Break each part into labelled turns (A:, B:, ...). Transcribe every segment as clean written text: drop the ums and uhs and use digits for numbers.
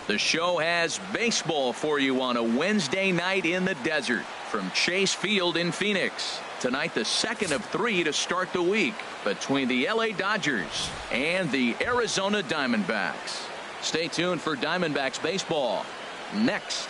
A: The show has baseball for you on a Wednesday night in the desert from Chase Field in Phoenix. Tonight, the second of 3 to start the week between the LA Dodgers and the Arizona Diamondbacks. Stay tuned for Diamondbacks baseball next.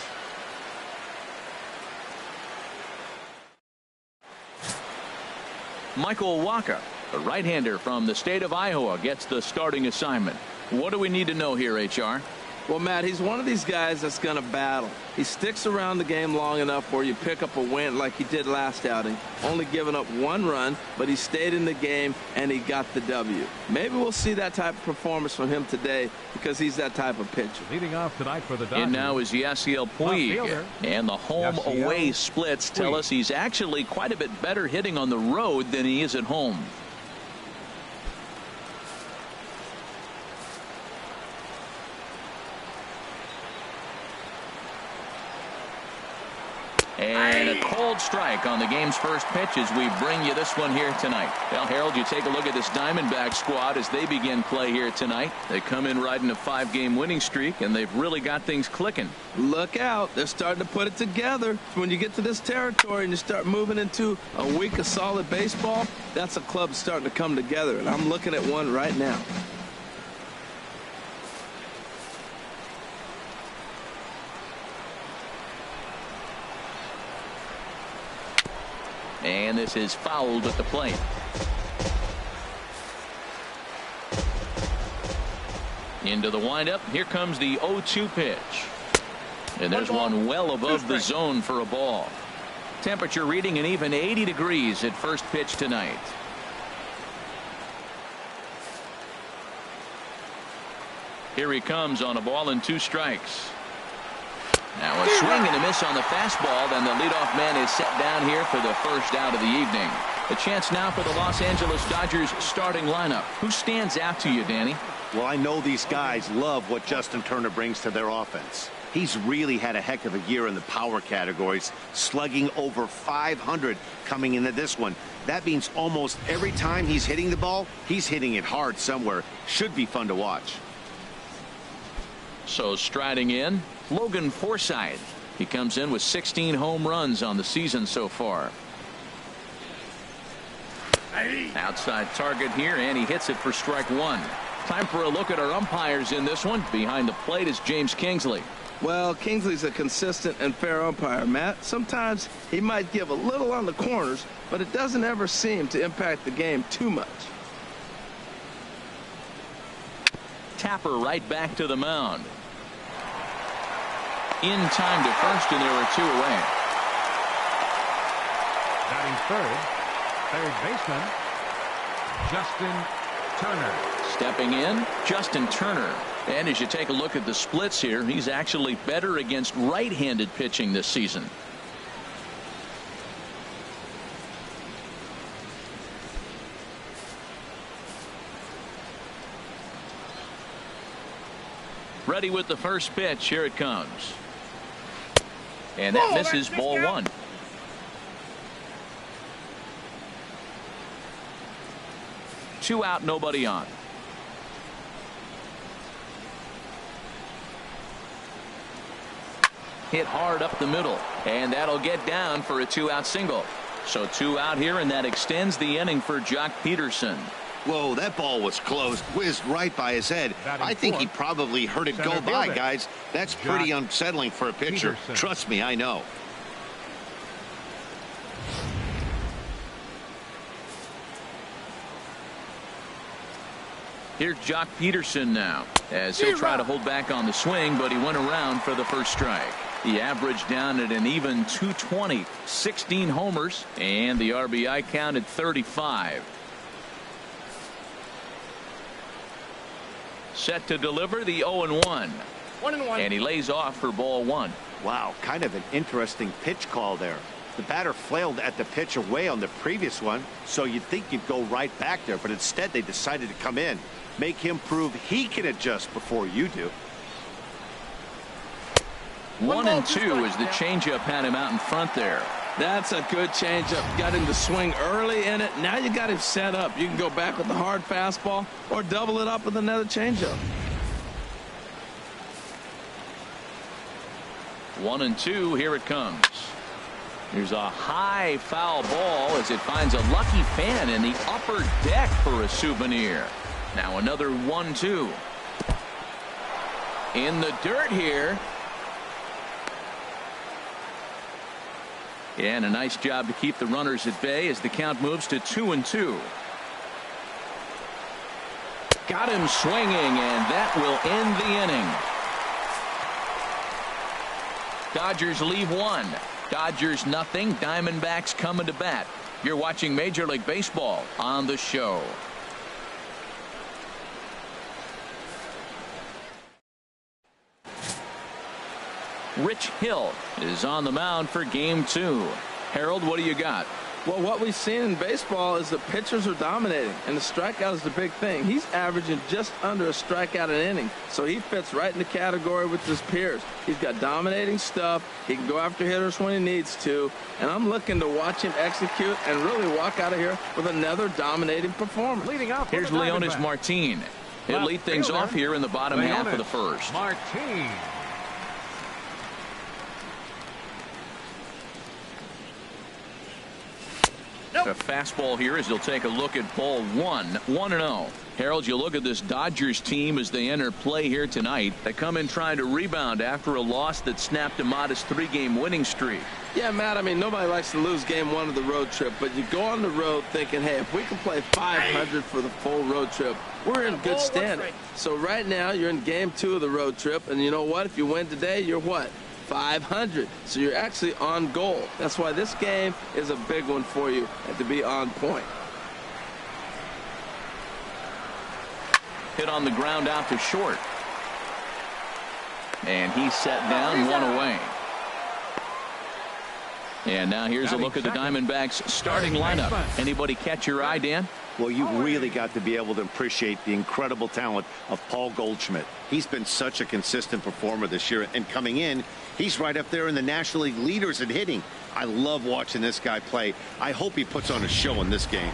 A: Michael Wacha, the right-hander from the state of Iowa, gets the starting assignment. What do we need to know here, HR?
B: Well, Matt, he's one of these guys that's going to battle. He sticks around the game long enough where you pick up a win like he did last outing, only giving up 1 run, but he stayed in the game and he got the W. Maybe we'll see that type of performance from him today because he's that type of pitcher.
C: Leading off tonight for the Dodgers.
A: And now is Yasiel Puig. And the home-away splits tell us he's actually quite a bit better hitting on the road than he is at home. And a cold strike on the game's first pitch as we bring you this one here tonight. Well, Harold, you take a look at this Diamondback squad as they begin play here tonight. They come in riding a 5-game winning streak, and they've really got things clicking.
B: Look out. They're starting to put it together. When you get to this territory and you start moving into a week of solid baseball, that's a club starting to come together, and I'm looking at one right now.
A: And this is fouled at the plate. Into the windup. Here comes the 0-2 pitch. And there's one well above the zone for a ball. Temperature reading an even 80 degrees at first pitch tonight. Here he comes on a ball and 2 strikes. Now a swing and a miss on the fastball. Then the leadoff man is set down here for the first out of the evening. A chance now for the Los Angeles Dodgers starting lineup. Who stands out to you, Danny?
D: Well, I know these guys love what Justin Turner brings to their offense. He's really had a heck of a year in the power categories, slugging over 500 coming into this one. That means almost every time he's hitting the ball, he's hitting it hard somewhere. Should be fun to watch.
A: So striding in, Logan Forsythe. He comes in with 16 home runs on the season so far. Outside target here, and he hits it for strike 1. Time for a look at our umpires in this one. Behind the plate is James Kingsley.
B: Well, Kingsley's a consistent and fair umpire, Matt. Sometimes he might give a little on the corners, but it doesn't ever seem to impact the game too much.
A: Tapper right back to the mound. In time to first, and there are 2 away.
C: Batting third baseman, Justin Turner.
A: Stepping in, Justin Turner. And as you take a look at the splits here, he's actually better against right-handed pitching this season. Ready with the first pitch. Here it comes. And that misses ball 1. Two out, nobody on. Hit hard up the middle, and that'll get down for a 2-out single. So 2 out here, and that extends the inning for Jock Peterson.
D: Whoa, that ball was close, whizzed right by his head. I think he probably heard it go by, guys. That's pretty unsettling for a pitcher. Trust me, I know.
A: Here's Jock Peterson now, as he'll try to hold back on the swing, but he went around for the first strike. The average down at an even 220, 16 homers, and the RBI count at 35. Set to deliver the 0-1. 1-1. And he lays off for ball 1.
D: Wow, kind of an interesting pitch call there. The batter flailed at the pitch away on the previous one, so you'd think you'd go right back there, but instead they decided to come in. Make him prove he can adjust before you do.
A: 1-2 as the changeup had him out in front there.
B: That's a good changeup. Got him to swing early in it. Now you got him set up. You can go back with the hard fastball or double it up with another changeup.
A: 1-2. Here it comes. Here's a high foul ball as it finds a lucky fan in the upper deck for a souvenir. Now another 1-2. In the dirt here. And a nice job to keep the runners at bay as the count moves to 2-2. Got him swinging, and that will end the inning. Dodgers leave 1. Dodgers nothing. Diamondbacks coming to bat. You're watching Major League Baseball on the show. Rich Hill is on the mound for game 2. Harold, what do you got?
B: Well, what we've seen in baseball is the pitchers are dominating, and the strikeout is the big thing. He's averaging just under a strikeout an inning, so he fits right in the category with his peers. He's got dominating stuff. He can go after hitters when he needs to, and I'm looking to watch him execute and really walk out of here with another dominating performance.
C: Leading off.
A: Here's Leonis Martin. He'll lead things off here in the bottom half of the first.
C: Martin.
A: A fastball here as he'll take a look at ball 1. 1-0. Harold, you look at this Dodgers team as they enter play here tonight. They come in trying to rebound after a loss that snapped a modest 3-game winning streak.
B: Yeah, Matt, I mean, nobody likes to lose game 1 of the road trip, but you go on the road thinking, hey, if we can play 500 for the full road trip, we're in good standing. So right now, you're in game 2 of the road trip, and you know what? If you win today, you're what? 500. So you're actually on goal. That's why this game is a big one for you and to be on point.
A: Hit on the ground out to short. And he's set down, 1 away. And now here's a look at the Diamondbacks starting lineup. Anybody catch your eye, Dan?
D: Well, you've really got to be able to appreciate the incredible talent of Paul Goldschmidt. He's been such a consistent performer this year, and coming in, he's right up there in the National League leaders in hitting. I love watching this guy play. I hope he puts on a show in this game.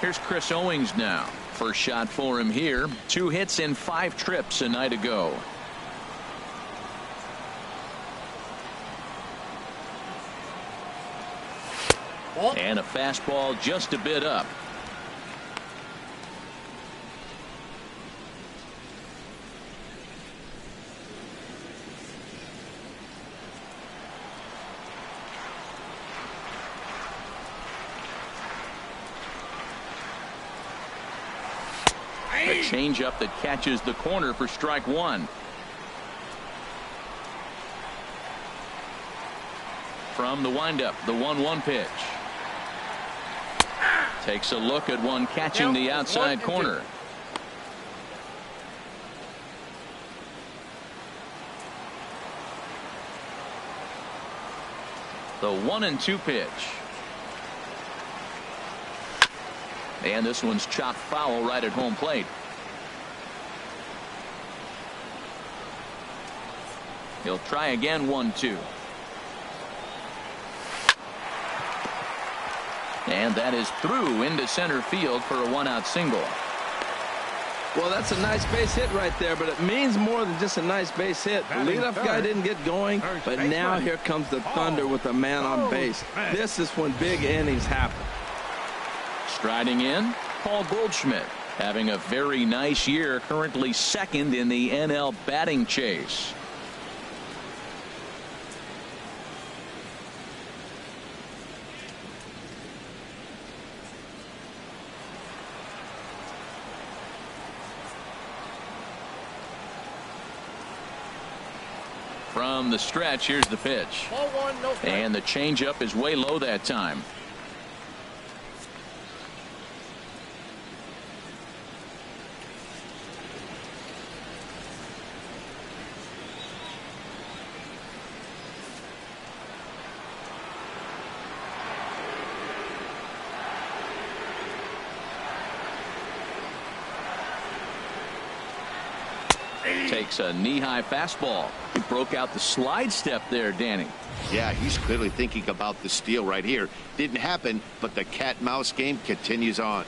A: Here's Chris Owings now. First shot for him here. 2 hits in 5 trips a night ago. And a fastball just a bit up. A changeup that catches the corner for strike 1. From the windup, the 1-1 pitch. Takes a look at one catching the outside corner. The 1-2 pitch. And this one's chopped foul right at home plate. He'll try again, 1-2. And that is through into center field for a 1-out single.
B: Well, that's a nice base hit right there, but it means more than just a nice base hit. The leadoff guy didn't get going, but now here comes the thunder with a man on base. This is when big innings happen.
A: Striding in, Paul Goldschmidt, having a very nice year, currently 2nd in the NL batting chase. From the stretch, here's the pitch. And the changeup is way low that time. Takes a knee-high fastball. He broke out the slide step there, Danny.
D: Yeah, he's clearly thinking about the steal right here. Didn't happen, but the cat-mouse game continues on.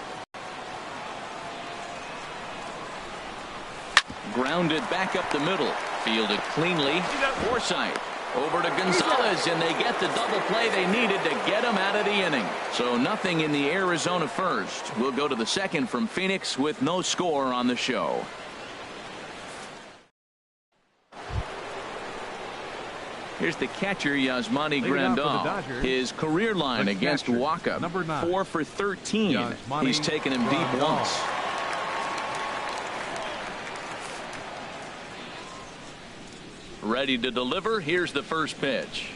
A: Grounded back up the middle. Fielded cleanly. Forsythe over to Gonzalez, and they get the double play they needed to get him out of the inning. So nothing in the Arizona first. We'll go to the second from Phoenix with no score on the show. Here's the catcher, Yasmani Grandal. His career line against Waka, 4 for 13. He's taken him deep once. Ready to deliver. Here's the first pitch.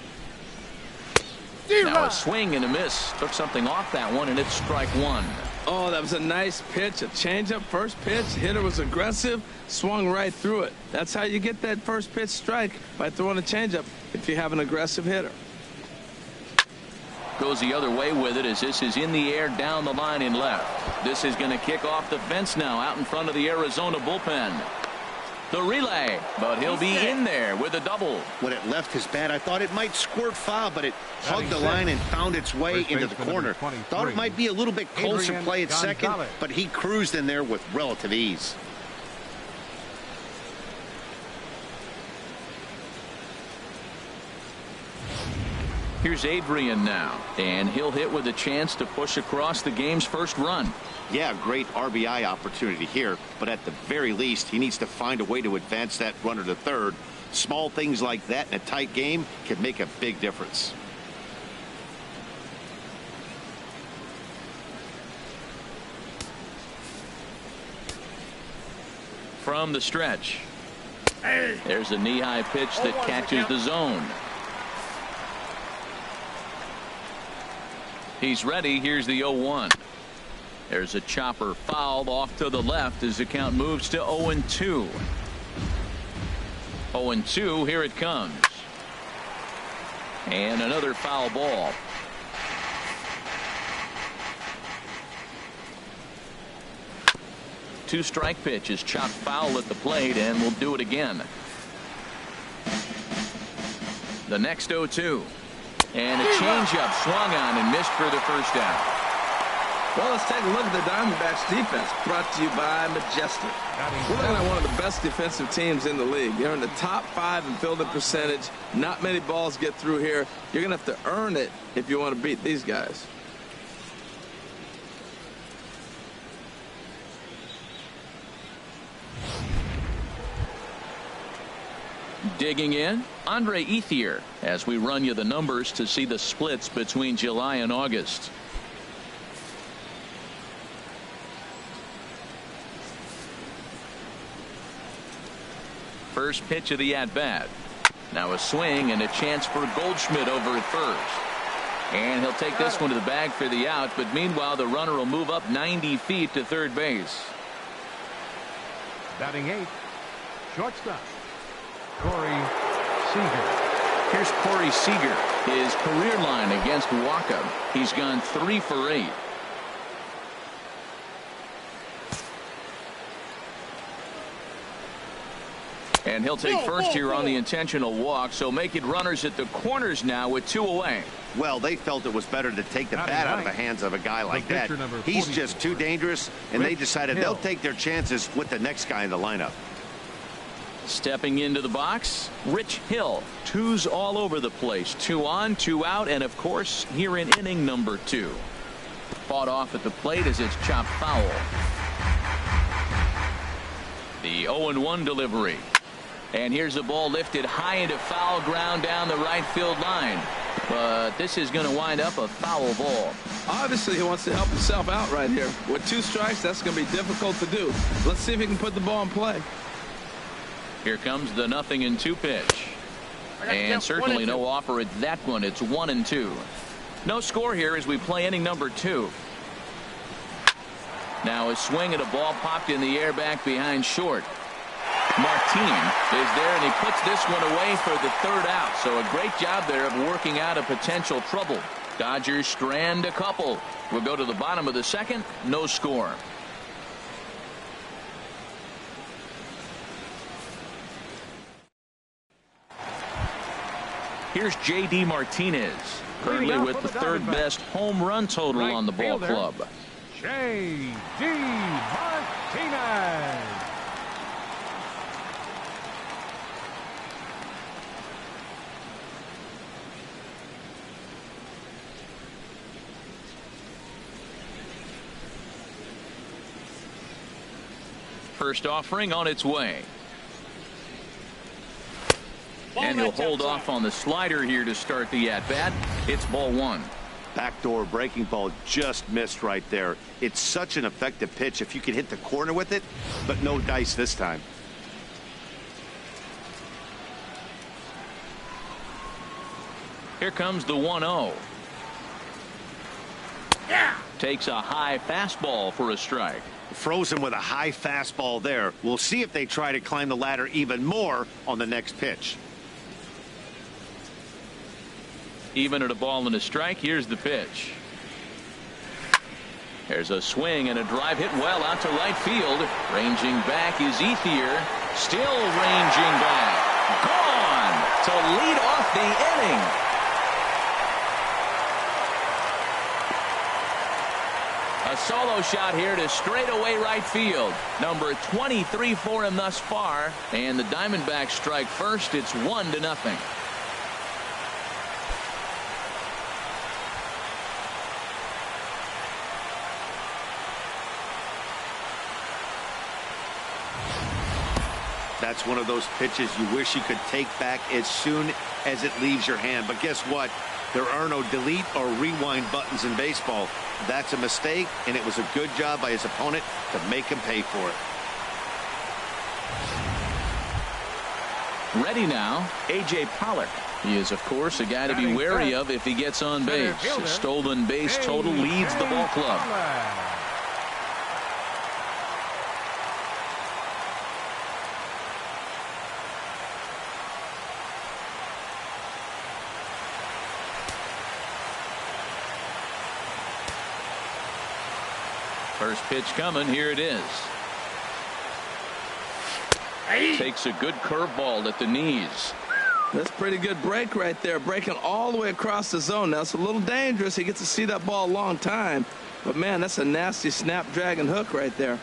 A: Now a swing and a miss. Took something off that one, and it's strike one.
B: Oh, that was a nice pitch, a changeup, first pitch. Hitter was aggressive, swung right through it. That's how you get that first pitch strike, by throwing a changeup if you have an aggressive hitter.
A: Goes the other way with it as this is in the air down the line in left. This is going to kick off the fence now out in front of the Arizona bullpen. The relay, but he'll be in there with a double.
D: When it left his bat, I thought it might squirt foul, but it hugged the line and found its way into the corner. Thought it might be a little bit closer play at second, but he cruised in there with relative ease.
A: Here's Adrian now, and he'll hit with a chance to push across the game's first run.
D: Yeah, great RBI opportunity here, but at the very least, he needs to find a way to advance that runner to third. Small things like that in a tight game can make a big difference.
A: From the stretch. There's a knee-high pitch that catches the zone. He's ready. Here's the 0-1. There's a chopper fouled off to the left as the count moves to 0-2. 0-2. Here it comes. And another foul ball. Two strike pitch is chopped foul at the plate, and we'll do it again. The next 0-2. And a changeup swung on and missed for the first out.
B: Well, let's take a look at the Diamondbacks defense, brought to you by Majestic. We're looking at one of the best defensive teams in the league. They're in the top 5 in fielding percentage. Not many balls get through here. You're going to have to earn it if you want to beat these guys.
A: Digging in, Andre Ethier, as we run you the numbers to see the splits between July and August. First pitch of the at-bat. Now a swing and a chance for Goldschmidt over at first. And he'll take this one to the bag for the out, but meanwhile the runner will move up 90 feet to third base.
C: Batting 8th, shortstop, Corey Seager.
A: Here's Corey Seager. His career line against Waka. He's gone 3 for 8. And he'll take first here on the intentional walk, so make it runners at the corners now with 2 away.
D: Well, they felt it was better to take the bat out of the hands of a guy like that. He's just too dangerous, and they decided they'll take their chances with the next guy in the lineup.
A: Stepping into the box, Rich Hill. 2s all over the place. 2 on, 2 out, and of course here in inning number 2. Fought off at the plate as it's chopped foul. The 0-1 delivery. And here's the ball lifted high into foul ground down the right field line. But this is going to wind up a foul ball.
B: Obviously, he wants to help himself out right here. With 2 strikes, that's going to be difficult to do. Let's see if he can put the ball in play.
A: Here comes the 0-2 pitch. And certainly no offer at that one. It's 1-2. No score here as we play inning number 2. Now a swing at a ball popped in the air back behind short. Martin is there, and he puts this one away for the 3rd out. So a great job there of working out a potential trouble. Dodgers strand a couple. We'll go to the bottom of the 2nd. No score. Here's J.D. Martinez, currently with the 3rd best home run total on the ball club.
C: J.D. Martinez.
A: first offering on its way. And he'll hold off on the slider here to start the at-bat. It's ball one.
D: Backdoor breaking ball just missed right there. It's such an effective pitch if you can hit the corner with it, but no dice this time.
A: Here comes the 1-0.
C: Yeah.
A: Takes a high fastball for a strike.
D: Frozen with a high fastball there. We'll see if they try to climb the ladder even more on the next pitch.
A: Even at a ball and a strike, here's the pitch. There's a swing and a drive hit well out to right field. Ranging back is Ethier. Still ranging back. Gone to lead off the inning. A solo shot here to straightaway right field. Number 23 for him thus far. And the Diamondbacks strike first. It's 1-0.
D: That's one of those pitches you wish you could take back as soon as it leaves your hand. But guess what? There are no delete or rewind buttons in baseball. That's a mistake, and it was a good job by his opponent to make him pay for it.
A: Ready now, A.J. Pollock. He is, of course, a guy to be wary of if he gets on base. His stolen base total leads the ball club. First pitch coming. Here it is. Takes a good curveball at the knees.
B: That's a pretty good break right there. Breaking all the way across the zone. Now, it's a little dangerous. He gets to see that ball a long time. But, man, that's a nasty snapdragon hook right there.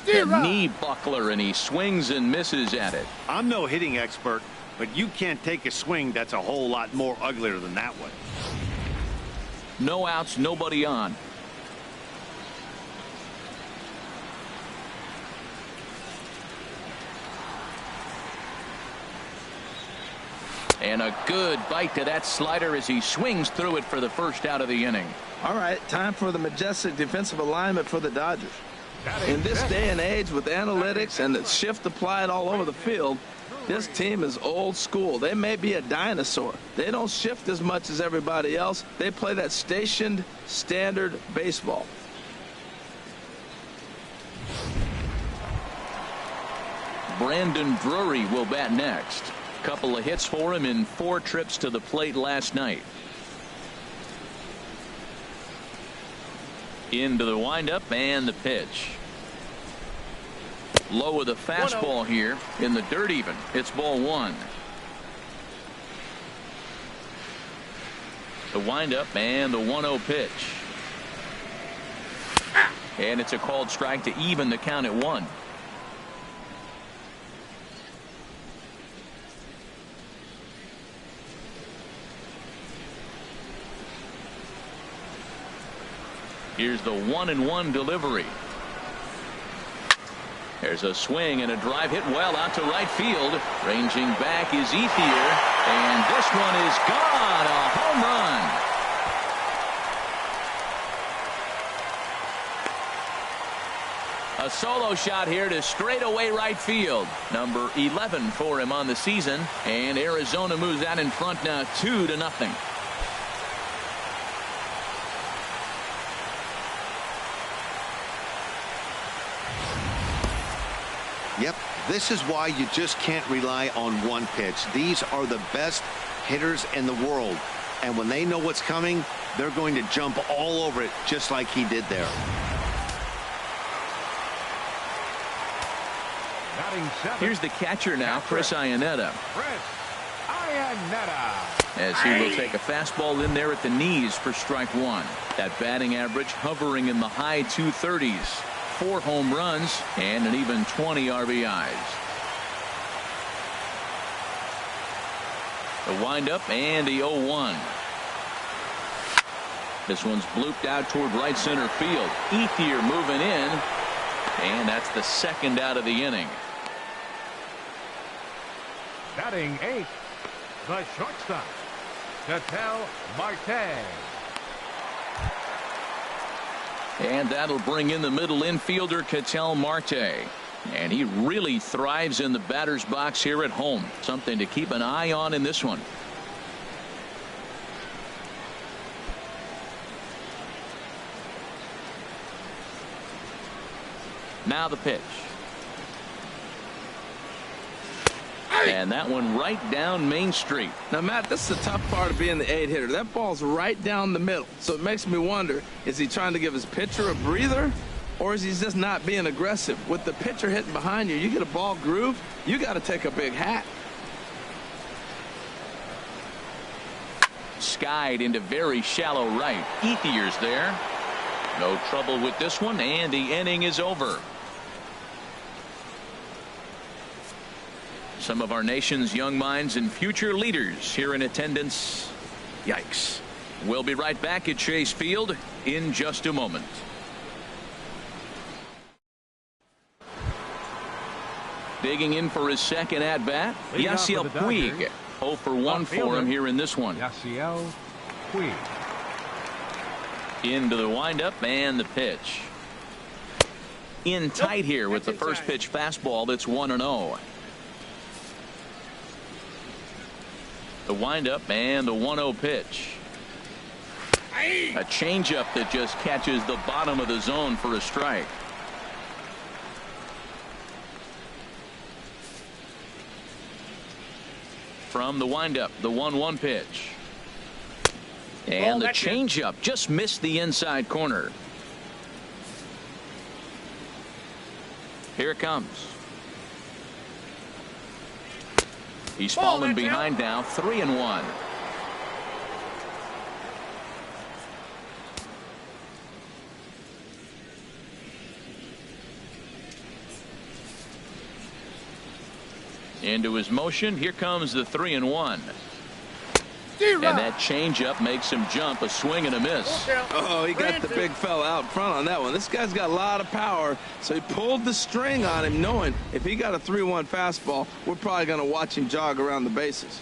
A: A knee buckler, and he swings and misses at it.
D: I'm no hitting expert, but you can't take a swing that's a whole lot more uglier than that one.
A: No outs, nobody on. And a good bite to that slider as he swings through it for the first out of the inning.
B: All right, time for the majestic defensive alignment for the Dodgers. In this day and age with analytics and the shift applied all over the field, this team is old school. They may be a dinosaur. They don't shift as much as everybody else. They play that stationed standard baseball.
A: Brandon Drury will bat next. Couple of hits for him in 4 trips to the plate last night. Into the windup and the pitch. Low with a fastball here in the dirt even. It's ball one. The windup and the 1-0 pitch. And it's a called strike to even the count at 1. Here's the 1-1 delivery. There's a swing and a drive hit well out to right field. Ranging back is Ethier, and this one is gone. A home run. A solo shot here to straightaway right field. Number 11 for him on the season, and Arizona moves out in front now 2-0.
D: Yep, this is why you just can't rely on one pitch. These are the best hitters in the world. And when they know what's coming, they're going to jump all over it just like he did there.
A: Here's the catcher now, Chris Iannetta. As he will take a fastball in there at the knees for strike one. That batting average hovering in the high 230s. 4 home runs and an even 20 RBIs. The windup and the 0-1. This one's blooped out toward right center field. Ethier moving in, and that's the second out of the inning.
C: Batting 8th, the shortstop, Ketel Marte.
A: And that'll bring in the middle infielder, Ketel Marte. And he really thrives in the batter's box here at home. Something to keep an eye on in this one. Now the pitch. And that one right down Main Street.
B: Now, Matt, this is the tough part of being the 8-hitter. That ball's right down the middle. So it makes me wonder, is he trying to give his pitcher a breather, or is he just not being aggressive? With the pitcher hitting behind you, you get a ball groove, you got to take a big hat.
A: Skied into very shallow right. Ethier's there. No trouble with this one, and the inning is over. Some of our nation's young minds and future leaders here in attendance. Yikes. We'll be right back at Chase Field in just a moment. Digging in for his second at bat, Yasiel Puig. 0 for 1 for him here in this one.
C: Yasiel Puig.
A: Into the windup and the pitch. In tight here with the first pitch fastball. That's 1-0. The windup and the 1-0 pitch. A changeup that just catches the bottom of the zone for a strike. From the windup, the 1-1 pitch. And the changeup just missed the inside corner. Here it comes. He's fallen behind now, 3-1. Into his motion. Here comes the 3-1. And that changeup makes him jump. A swing and a miss.
B: Oh, he got the big fella out front on that one. This guy's got a lot of power, so he pulled the string on him, knowing if he got a 3-1 fastball, we're probably going to watch him jog around the bases.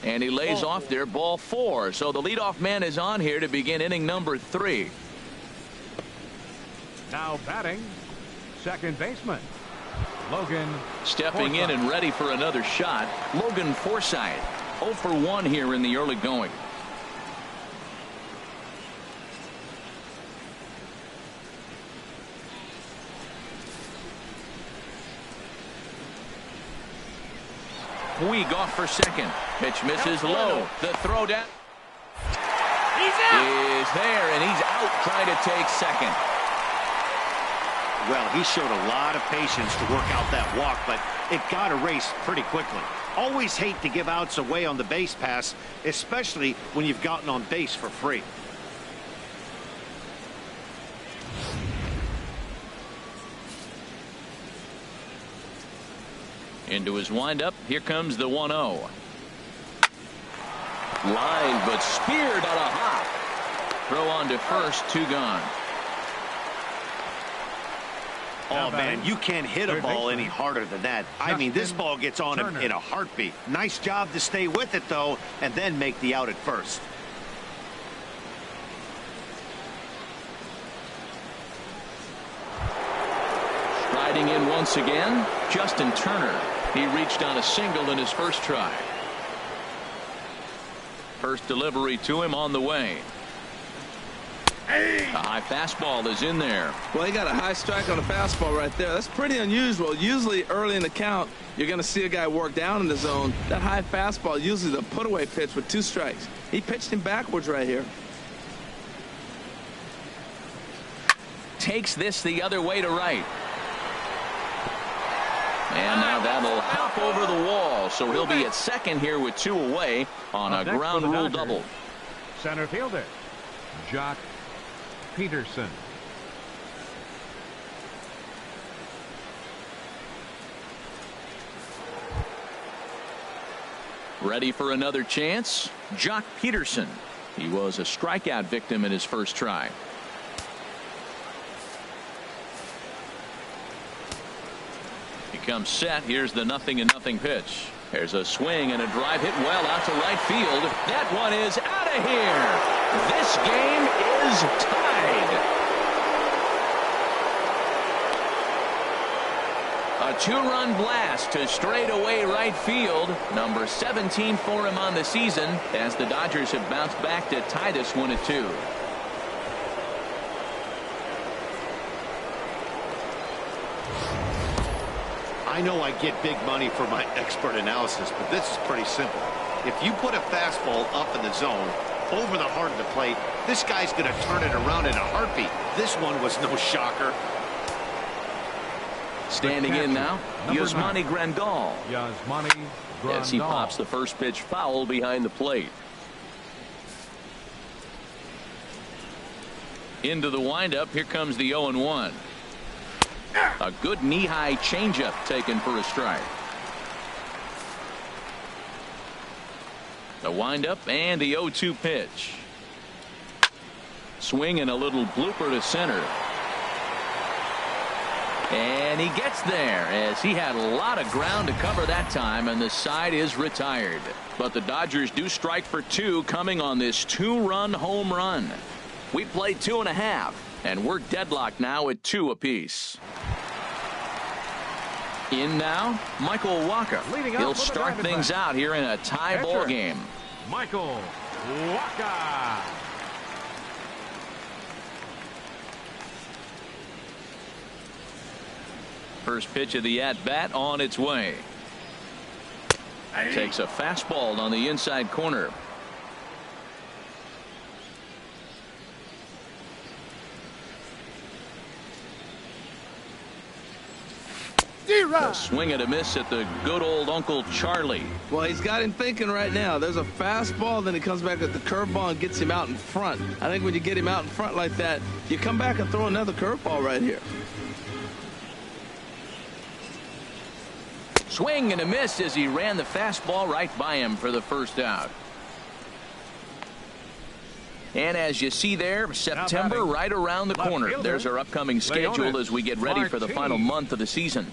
A: And he lays off there, ball 4. So the leadoff man is on here to begin inning number 3.
C: Now batting, second baseman, Logan
A: Stepping
C: Forsythe.
A: in and ready for another shot, Logan Forsythe. 0 for 1 here in the early going. Puig off for second. Pitch misses low. The throw down is there, and he's out trying to take second.
D: Well, he showed a lot of patience to work out that walk, but it got erased pretty quickly. Always hate to give outs away on the base pass, especially when you've gotten on base for free.
A: Into his windup. Here comes the 1-0. Line, but speared on a hop. Throw on to first, 2 gone.
D: Oh, man, you can't hit a ball any harder than that. I mean, this ball gets on him in a heartbeat. Nice job to stay with it, though, and then make the out at first.
A: Striding in once again, Justin Turner. He reached on a single in his first try. First delivery to him on the way. A high fastball is in there.
B: Well, he got a high strike on a fastball right there. That's pretty unusual. Usually early in the count, you're going to see a guy work down in the zone. That high fastball, usually the put-away pitch with 2 strikes. He pitched him backwards right here.
A: Takes this the other way to right. And now that'll hop over the wall. So he'll be at second here with 2 away on a ground rule double.
C: Center fielder, Jock Peterson.
A: Ready for another chance? Jock Peterson. He was a strikeout victim in his first try. He comes set. Here's the 0-0 pitch. There's a swing and a drive hit well out to right field. That one is out of here. This game is tied. A 2-run blast to straightaway right field. Number 17 for him on the season as the Dodgers have bounced back to tie this one at 2.
D: I know I get big money for my expert analysis, but this is pretty simple. If you put a fastball up in the zone, over the heart of the plate, this guy's going to turn it around in a heartbeat. This one was no shocker.
A: Standing in now, Yasmani Grandal. As he pops the first pitch foul behind the plate. Into the windup, here comes the 0-1. A good knee-high changeup taken for a strike. The windup and the 0-2 pitch. Swing and a little blooper to center. And he gets there as he had a lot of ground to cover that time, and the side is retired. But the Dodgers do strike for 2 coming on this 2-run home run. We played 2.5, and we're deadlocked now at 2 apiece. In now, Michael Waka. He'll start things out here in a tie ball game.
C: Michael Waka.
A: First pitch of the at-bat on its way. Takes a fastball on the inside corner. A swing and a miss at the good old Uncle Charlie.
B: Well, he's got him thinking right now. There's a fastball, then he comes back with the curveball and gets him out in front. I think when you get him out in front like that, you come back and throw another curveball right here.
A: Swing and a miss as he ran the fastball right by him for the first out. And as you see there, September right around the corner. There's our upcoming schedule as we get ready for the final month of the season.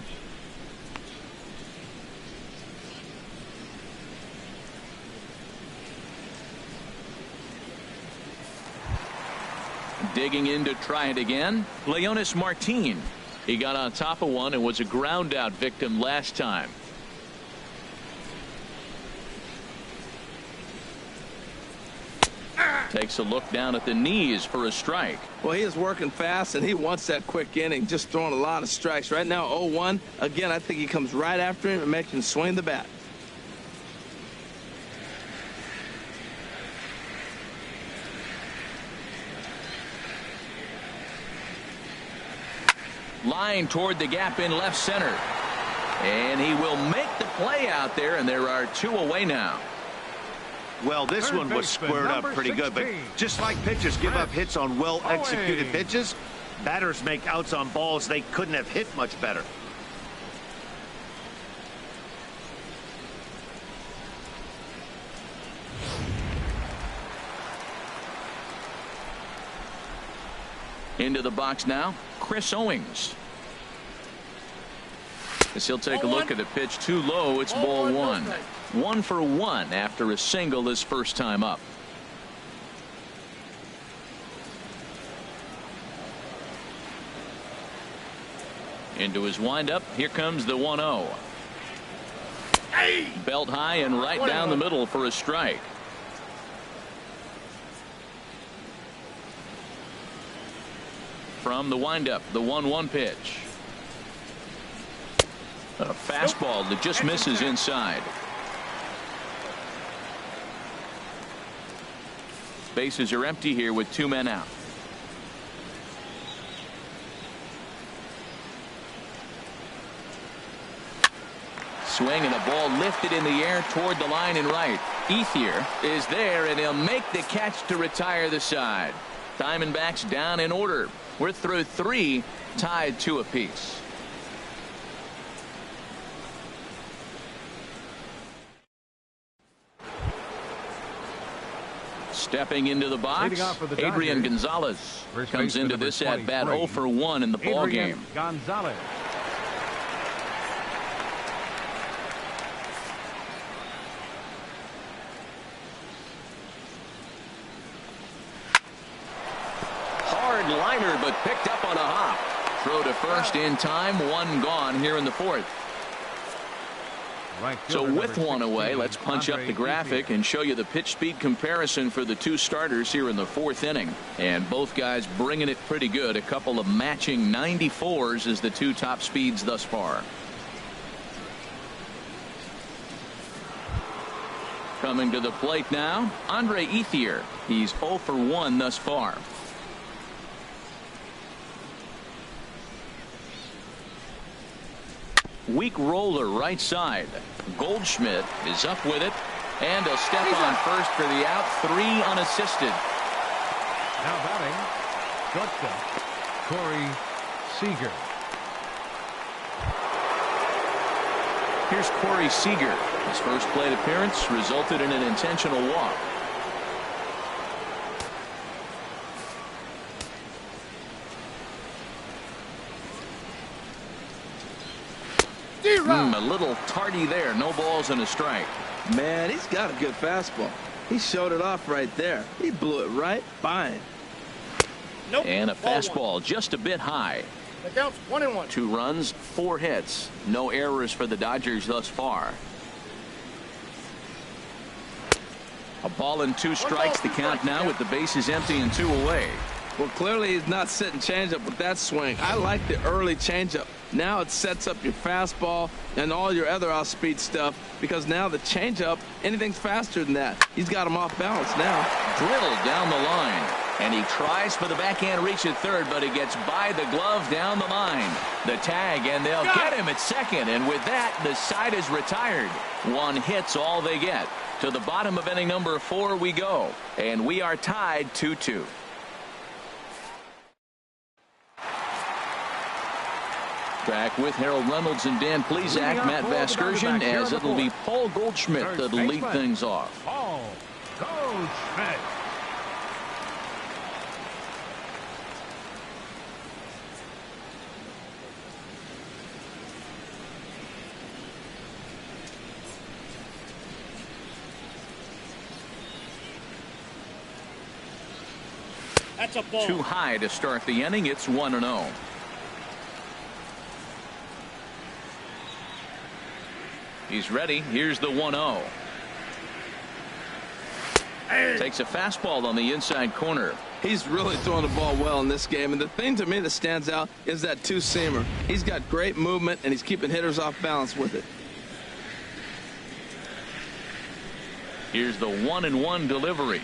A: Digging in to try it again, Leonis Martin. He got on top of one and was a ground out victim last time. Takes a look down at the knees for a strike.
B: Well, he is working fast, and he wants that quick inning, just throwing a lot of strikes. Right now, 0-1. Again, I think he comes right after him and makes him swing the bat.
A: Line toward the gap in left center. And he will make the play out there, and there are 2 away now.
D: Well, this one was squared up pretty good, but just like pitchers give up hits on well-executed pitches, batters make outs on balls they couldn't have hit much better.
A: Into the box now, Chris Owings. As he'll take a look at the pitch too low, it's ball 1. 1 for 1 after a single his first time up. Into his windup, here comes the 1-0. Belt high and right down the middle for a strike. From the windup, the 1-1 pitch. A fastball that just misses inside. Bases are empty here with 2 men out. Swing and a ball lifted in the air toward the line and right. Ethier is there, and he'll make the catch to retire the side. Diamondbacks down in order. We're through 3, tied 2 apiece. Stepping into the box,
C: Leading off for the
A: Adrian
C: Dodgers,
A: Gonzalez
C: first
A: comes
C: baseman
A: into
C: number
A: this at bat
C: 23,
A: 0 for 1 in the ball
C: Adrian
A: game.
C: Gonzalez.
A: Hard liner, but picked up on a hop. Throw to first in time, 1 gone here in the 4th.
C: Right
A: So
C: fielder
A: with
C: number
A: 1 away,
C: 16,
A: let's punch up
C: Andre
A: the graphic
C: Ethier.
A: and show you the pitch speed comparison for the 2 starters here in the 4th inning. And both guys bringing it pretty good. A couple of matching 94s as the 2 top speeds thus far. Coming to the plate now, Andre Ethier. He's 0 for 1 thus far. Weak roller right side. Goldschmidt is up with it, and he'll step on first for the out. 3 unassisted.
C: Now batting, shortstop, Corey Seager.
A: Here's Corey Seager. His first plate appearance resulted in an intentional walk. A little tardy there. No balls and a strike.
B: Man, he's got a good fastball. He showed it off right there. He blew it right by him.
A: And a fastball just a bit high.
E: The count's 1-1.
A: 2 runs, 4 hits. No errors for the Dodgers thus far. A ball and 2 strikes. The count now with the bases empty and 2 away.
B: Well, clearly he's not sitting changeup with that swing. I like the early changeup. Now it sets up your fastball and all your other off-speed stuff, because now the changeup, anything's faster than that. He's got him off balance now.
A: Drilled down the line, and he tries for the backhand reach at third, but he gets by the glove down the line. The tag, and they'll get him at second, and with that, the side is retired. 1 hit's all they get. To the bottom of inning number 4 we go, and we are tied 2-2. Back with Harold Reynolds and Dan Plesac, Matt Vasgersian, as it'll be Paul Goldschmidt that'll lead things off.
C: Paul Goldschmidt.
E: That's a ball.
A: Too high to start the inning. It's 1-0. He's ready. Here's the 1-0. Takes a fastball on the inside corner.
B: He's really throwing the ball well in this game, and the thing to me that stands out is that 2-seamer. He's got great movement, and he's keeping hitters off balance with it.
A: Here's the 1-1 delivery.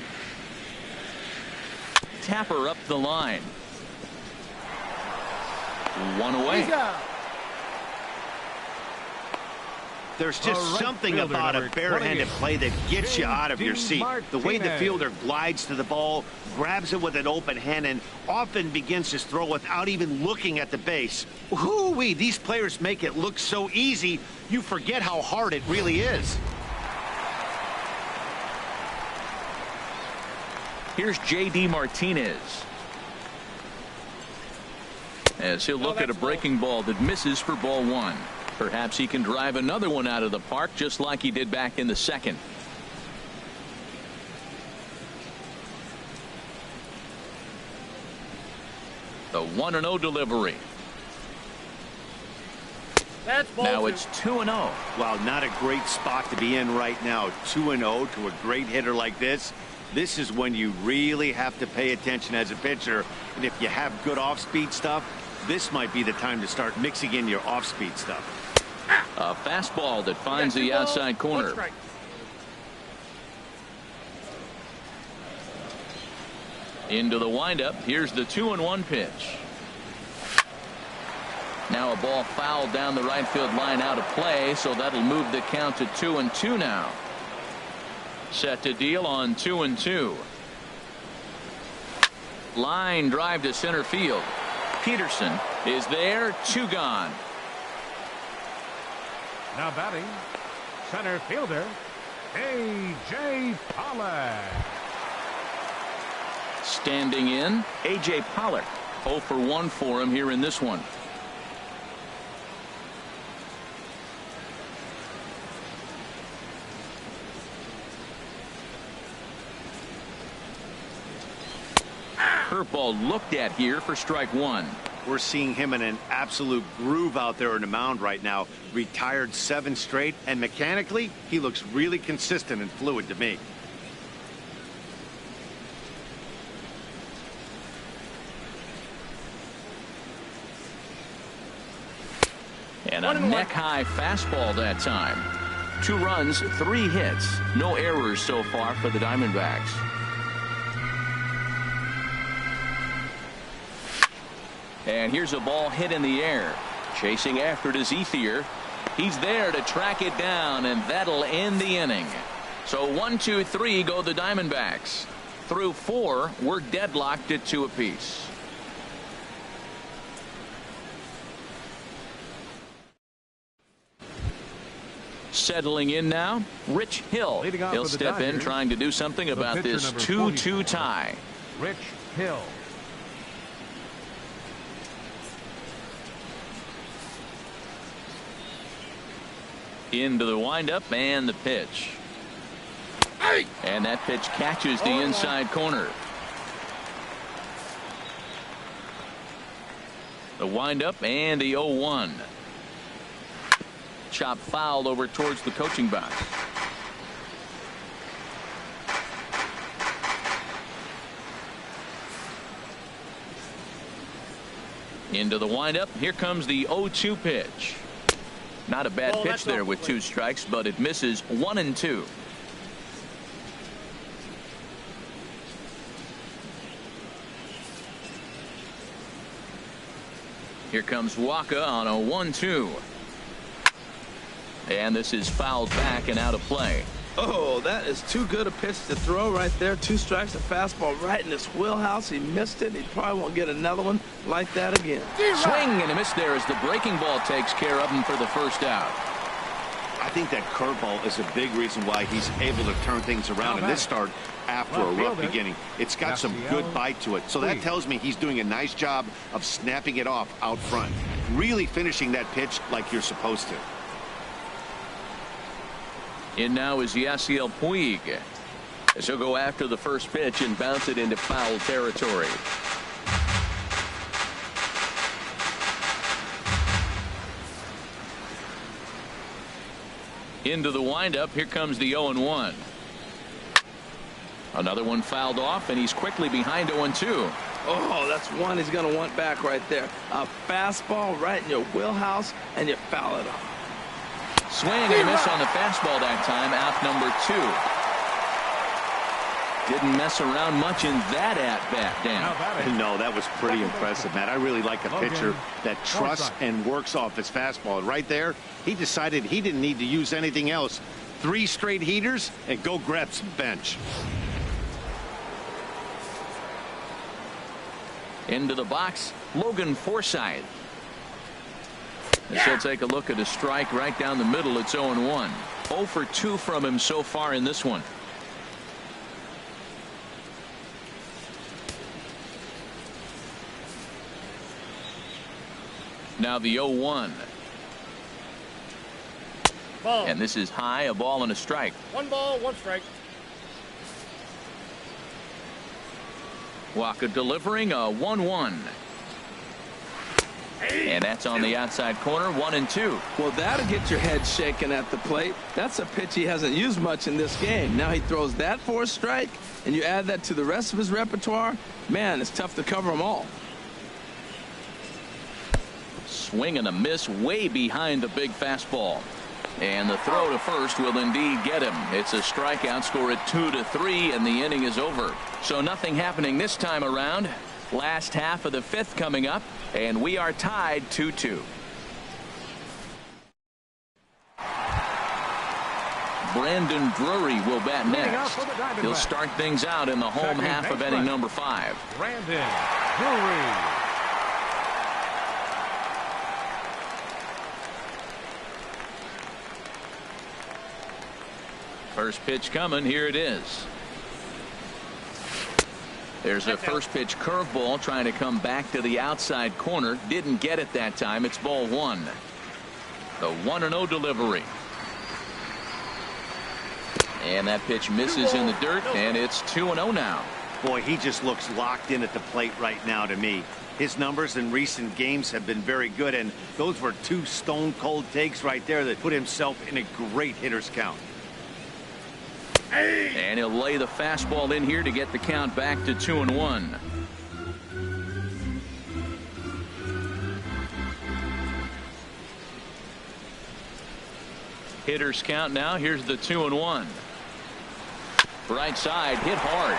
A: Tapper up the line. 1 away.
E: He's out.
D: There's just something about a barehanded play that gets you out of your seat. The way the fielder glides to the ball, grabs it with an open hand, and often begins his throw without even looking at the base. Whoo-wee, these players make it look so easy, you forget how hard it really is.
A: Here's J.D. Martinez, as he'll look at a breaking ball that misses for ball 1. Perhaps he can drive another one out of the park, just like he did back in the 2nd. The 1-0 delivery.
E: That's ball
A: Now
E: 2.
A: it's 2-0.
D: Well, not a great spot to be in right now. 2-0 to a great hitter like this. This is when you really have to pay attention as a pitcher. And if you have good off-speed stuff, this might be the time to start mixing in your off-speed stuff.
A: A fastball that finds the outside corner. Into the windup. Here's the 2-1 pitch. Now a ball fouled down the right field line, out of play, so that'll move the count to 2-2 now. Set to deal on 2-2. Line drive to center field. Peterson is there. 2 gone.
C: Now batting, center fielder, A.J. Pollock.
A: Standing in, A.J. Pollock. 0 for 1 for him here in this one. Curveball looked at here for strike one.
D: We're seeing him in an absolute groove out there in the mound right now. Retired 7 straight, and mechanically, he looks really consistent and fluid to me.
A: And a neck-high fastball that time. 2 runs, 3 hits. No errors so far for the Diamondbacks. And here's a ball hit in the air. Chasing after it is Ethier. He's there to track it down, and that'll end the inning. So 1, 2, 3 go the Diamondbacks. Through 4, we're deadlocked at 2 apiece. Settling in now, Rich Hill. He'll step in trying to do something about this 2-2 tie.
C: Rich Hill.
A: Into the windup and the pitch. And that pitch catches the inside corner. The windup and the 0-1. Chop fouled over towards the coaching box. Into the windup. Here comes the 0-2 pitch. Not a bad pitch there with 2 strikes, but it misses 1 and 2. Here comes Waka on a 1-2. And this is fouled back and out of play.
B: Oh, that is too good a pitch to throw right there. 2 strikes, a fastball right in his wheelhouse. He missed it. He probably won't get another one like that again.
A: Swing and a miss there as the breaking ball takes care of him for the first out.
D: I think that curveball is a big reason why he's able to turn things around in this start after a rough beginning. It's got some good bite to it. So that tells me he's doing a nice job of snapping it off out front. Really finishing that pitch like you're supposed to.
A: In now is Yasiel Puig. As he'll go after the first pitch and bounce it into foul territory. Into the windup. Here comes the 0-1. Another one fouled off, and he's quickly behind 0-2.
B: Oh, that's one he's going to want back right there. A fastball right in your wheelhouse, and you foul it off.
A: Swing and a miss on the fastball that time. Out number 2. Didn't mess around much in that at-bat, Dan.
D: No, that was pretty impressive, Matt. I really like a pitcher that trusts and works off his fastball. Right there, he decided he didn't need to use anything else. 3 straight heaters and go grab some bench.
A: Into the box, Logan Forsythe. As he'll take a look at a strike right down the middle. It's 0-1. 0 for 2 from him so far in this one. Now the 0-1.
E: Ball.
A: And this is high, a ball and a strike.
E: 1 ball, 1 strike.
A: Waka delivering a 1-1. And that's on the outside corner. 1-2.
B: Well, that'll get your head shaking at the plate. That's a pitch he hasn't used much in this game. Now he throws that for a strike, and you add that to the rest of his repertoire. Man, it's tough to cover them all.
A: Swing and a miss way behind the big fastball. And the throw to first will indeed get him. It's a strikeout. Score at 2-3, and the inning is over. So nothing happening this time around. Last half of the 5th coming up, and we are tied 2-2. Brandon Drury will bat next. He'll start things out in the home half of inning number 5.
C: Brandon Drury.
A: First pitch coming. Here it is. There's a first pitch curveball trying to come back to the outside corner. Didn't get it that time. It's ball one. The 1-0 delivery. And that pitch misses in the dirt, and it's 2-0 now.
D: Boy, he just looks locked in at the plate right now to me. His numbers in recent games have been very good, and those were two stone-cold takes right there that put himself in a great hitter's count.
A: And he'll lay the fastball in here to get the count back to 2-1. Hitters count now. Here's the 2-1. Right side, hit hard.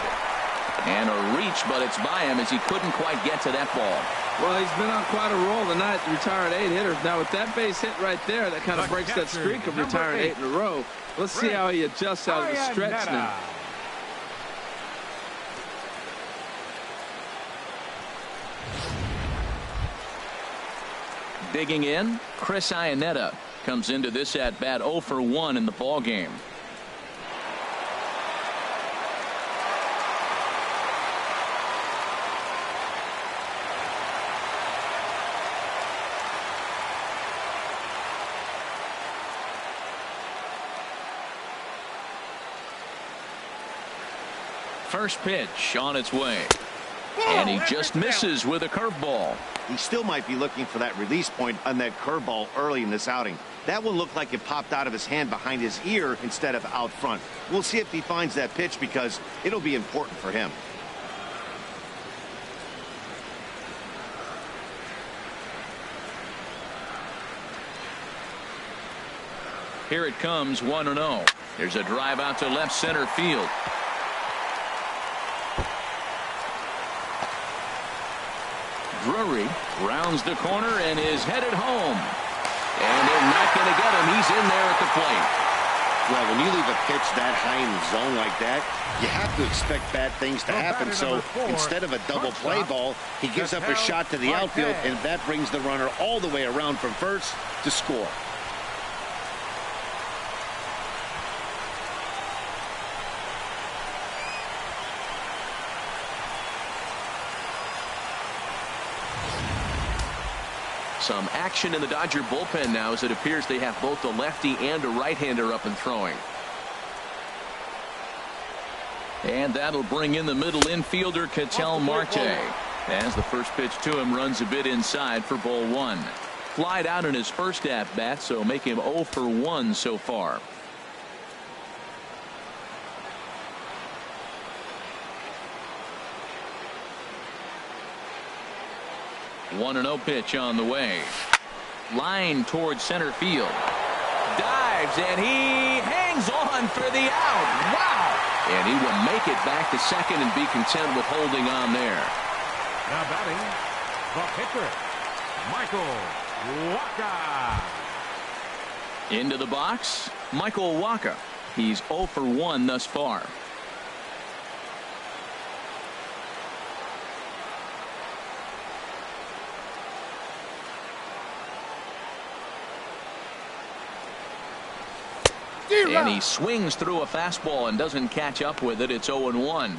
A: And a reach, but it's by him as he couldn't quite get to that ball.
B: Well, he's been on quite a roll tonight. Retired 8 hitters. Now with that base hit right there, that kind of breaks that streak of retiring 8 in a row. Let's see how he adjusts out of the stretch now.
A: Digging in, Chris Iannetta comes into this at bat 0 for 1 in the ball game. First pitch on its way. And he just misses with a curveball.
D: He still might be looking for that release point on that curveball early in this outing. That one looked like it popped out of his hand behind his ear instead of out front. We'll see if he finds that pitch because it'll be important for him.
A: Here it comes, 1-0. There's a drive out to left center field. Drury rounds the corner and is headed home. And they're not going to get him. He's in there at the plate.
D: Well, when you leave a pitch that high in the zone like that, you have to expect bad things to happen. So instead of a double play ball, he gives up a shot to the outfield, and that brings the runner all the way around from first to score.
A: Some action in the Dodger bullpen now as it appears they have both a lefty and a right-hander up and throwing. And that'll bring in the middle infielder Ketel Marte as the first pitch to him runs a bit inside for ball one. Flied out in his first at bat, so make him 0 for 1 so far. One and 0 pitch on the way. Line towards center field. Dives and he hangs on for the out. Wow! And he will make it back to second and be content with holding on there.
C: Now batting, the pitcher, Michael Wacha.
A: Into the box, Michael Wacha. He's 0 for 1 thus far. And he swings through a fastball and doesn't catch up with it. It's 0-1.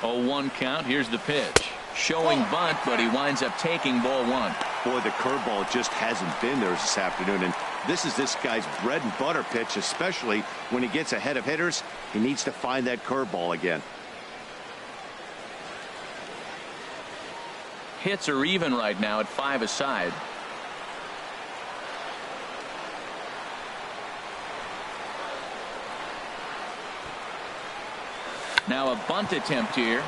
A: Oh, 1 count. Here's the pitch. Showing bunt, but he winds up taking ball one.
D: Boy, the curveball just hasn't been there this afternoon, and this is this guy's bread and butter pitch, especially when he gets ahead of hitters. He needs to find that curveball again.
A: Hits are even right now at 5 aside. Now a bunt attempt here.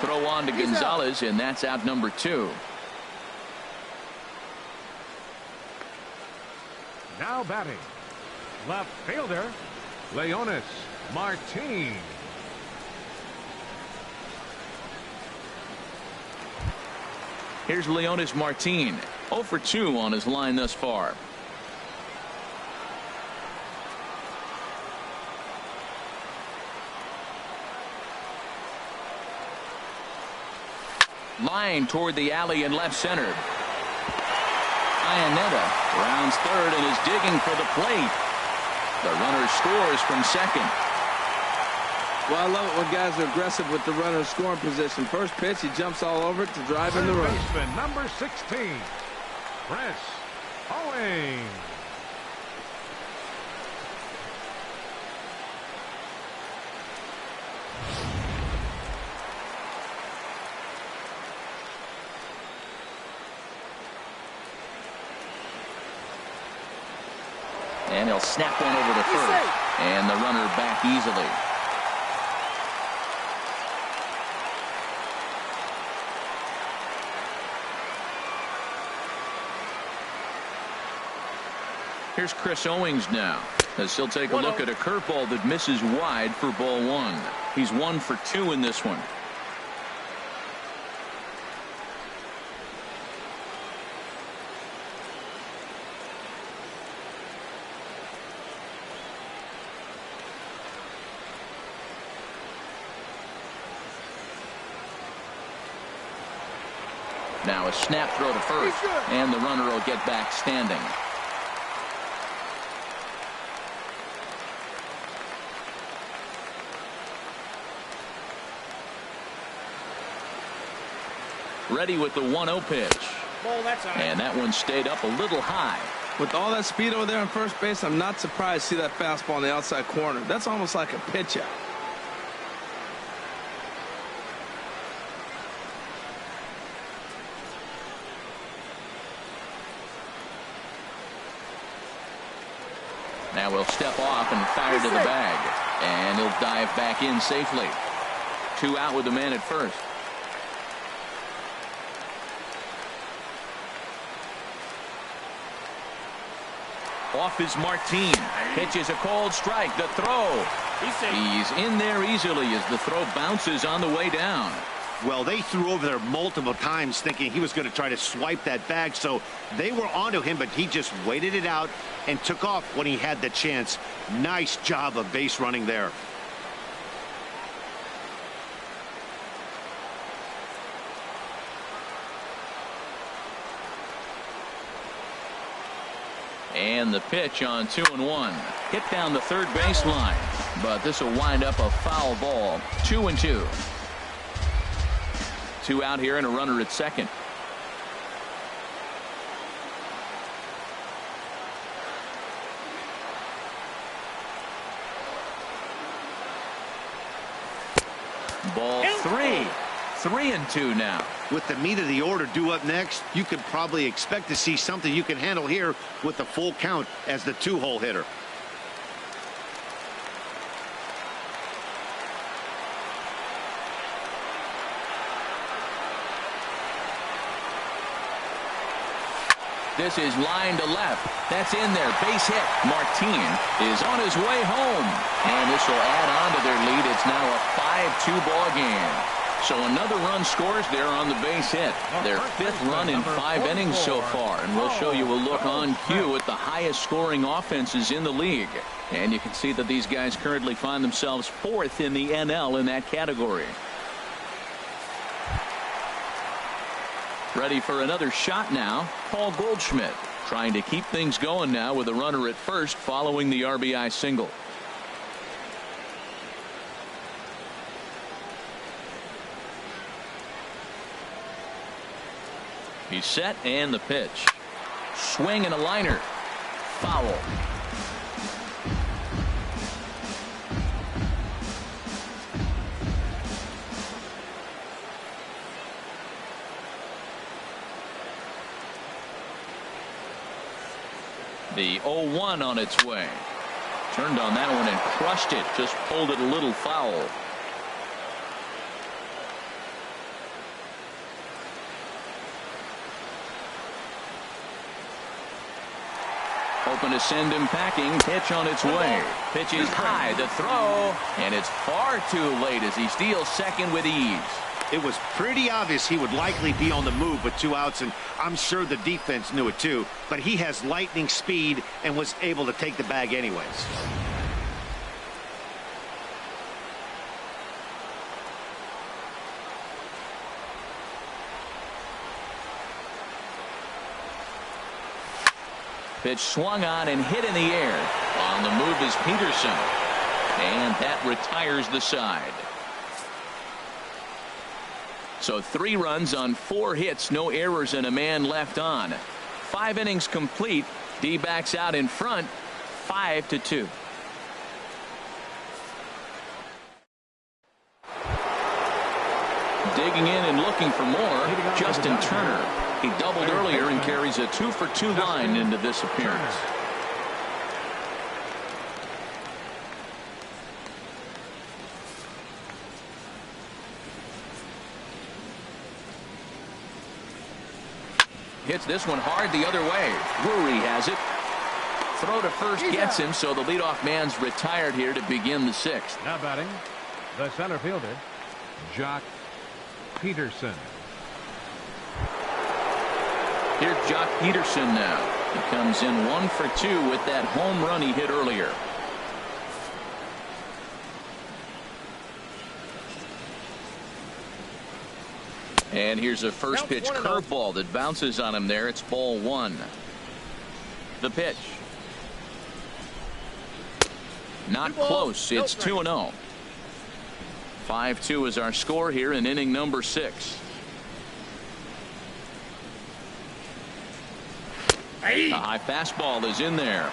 A: Throw on to Gonzalez, and that's out number 2.
C: Now batting, left fielder, Leonis Martin.
A: Here's Leonis Martin, 0 for 2 on his line thus far. Line toward the alley in left center. Iannetta rounds third and is digging for the plate. The runner scores from second.
B: Well, I love it when guys are aggressive with the runner in scoring position. First pitch, he jumps all over it to drive in the run.
C: Baseman number 16, Chris Owings.
A: And he'll snap one over to first. And the runner back easily. Here's Chris Owings now, as he'll take a look at a curveball that misses wide for ball one. He's 1 for 2 in this one. Now a snap throw to first, and the runner will get back standing. Ready with the 1-0 pitch. And that one stayed up a little high.
B: With all that speed over there on first base, I'm not surprised to see that fastball on the outside corner. That's almost like a pitch out.
A: Now he'll step off and fire to the bag. And he'll dive back in safely. 2 out with the man at first. Off is Martin. Pitches a cold strike. The throw. He's in there easily as the throw bounces on the way down.
D: Well, they threw over there multiple times thinking he was going to try to swipe that bag, so they were onto him, but he just waited it out and took off when he had the chance. Nice job of base running there.
A: And the pitch on 2-1. Hit down the third baseline, but this will wind up a foul ball. 2-2. 2 out here and a runner at second. Ball 3. 3-2 now.
D: With the meat of the order due up next, you could probably expect to see something you can handle here with the full count as the 2-hole hitter.
A: This is line to left. That's in there. Base hit. Martin is on his way home. And this will add on to their lead. It's now a 5-2 ball game. So another run scores there on the base hit. Their 5th run in 5 innings so far. And we'll show you a look on cue at the highest scoring offenses in the league. And you can see that these guys currently find themselves 4th in the NL in that category. Ready for another shot now. Paul Goldschmidt trying to keep things going now with a runner at first following the RBI single. He's set and the pitch. Swing and a liner. Foul. The 0-1 on its way. Turned on that one and crushed it. Just pulled it a little foul. Hoping to send him packing. Pitch on its way. Pitch is high. The throw. And it's far too late as he steals second with ease.
D: It was pretty obvious he would likely be on the move with 2 outs, and I'm sure the defense knew it too. But he has lightning speed and was able to take the bag anyways.
A: Pitch swung on and hit in the air. On the move is Peterson. And that retires the side. So 3 runs on 4 hits, no errors, and a man left on. 5 innings complete. D-backs out in front, 5-2. Digging in and looking for more, Justin Turner. He doubled earlier and carries a 2-for-2 line into this appearance. Hits this one hard the other way. Drury has it. Throw to first gets him, so the leadoff man's retired here to begin the 6th.
C: Now batting, the center fielder, Jock Peterson.
A: Here's Jock Peterson now. He comes in 1 for 2 with that home run he hit earlier. And here's a first pitch curveball that bounces on him there. It's ball 1. The pitch. Not close. It's 2-0. 5-2 is our score here in inning number 6. The high fastball is in there.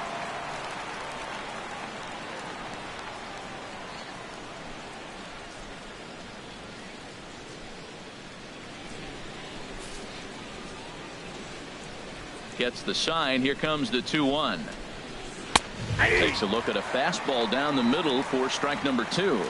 A: Gets the sign. Here comes the 2-1. Takes a look at a fastball down the middle for strike number 2.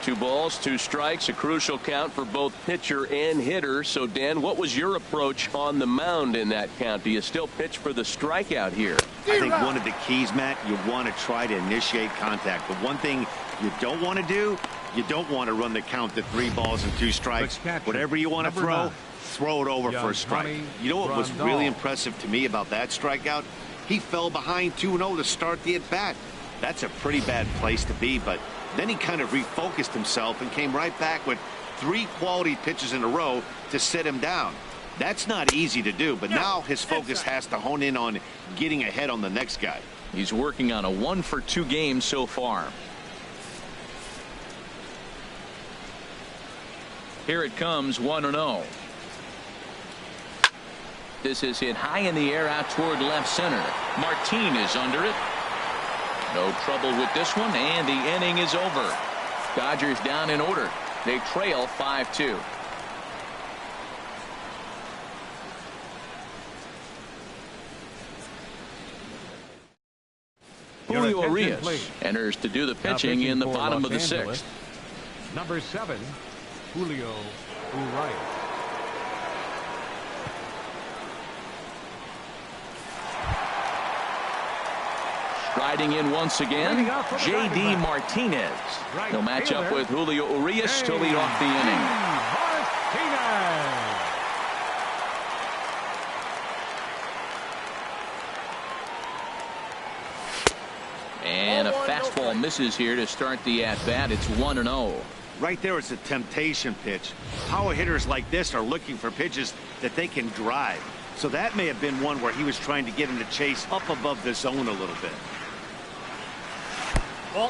A: 2 balls, 2 strikes, a crucial count for both pitcher and hitter. So, Dan, what was your approach on the mound in that count? Do you still pitch for the strikeout here?
D: I think one of the keys, Matt, you want to try to initiate contact. But one thing you don't want to do, you don't want to run the count to 3 balls and 2 strikes. Whatever you want to throw it over for a strike. You know what was really impressive to me about that strikeout? He fell behind 2-0 to start the at-bat. That's a pretty bad place to be, but then he kind of refocused himself and came right back with 3 quality pitches in a row to sit him down. That's not easy to do, but now his focus has to hone in on getting ahead on the next guy.
A: He's working on a 1 for 2 game so far. Here it comes, 1-0. This is hit high in the air out toward left center. Martin is under it. No trouble with this one, and the inning is over. Dodgers down in order. They trail 5-2. Julio Arias enters to do the pitching in the bottom of the 6th.
C: Number 7, Julio Urias.
A: Riding in once again, J.D. Martinez. He'll match up with Julio Urias to lead off the inning. And a fastball misses here to start the at-bat. It's 1-0.
D: Right there, it's a temptation pitch. Power hitters like this are looking for pitches that they can drive. So that may have been one where he was trying to get him to chase up above the zone a little bit.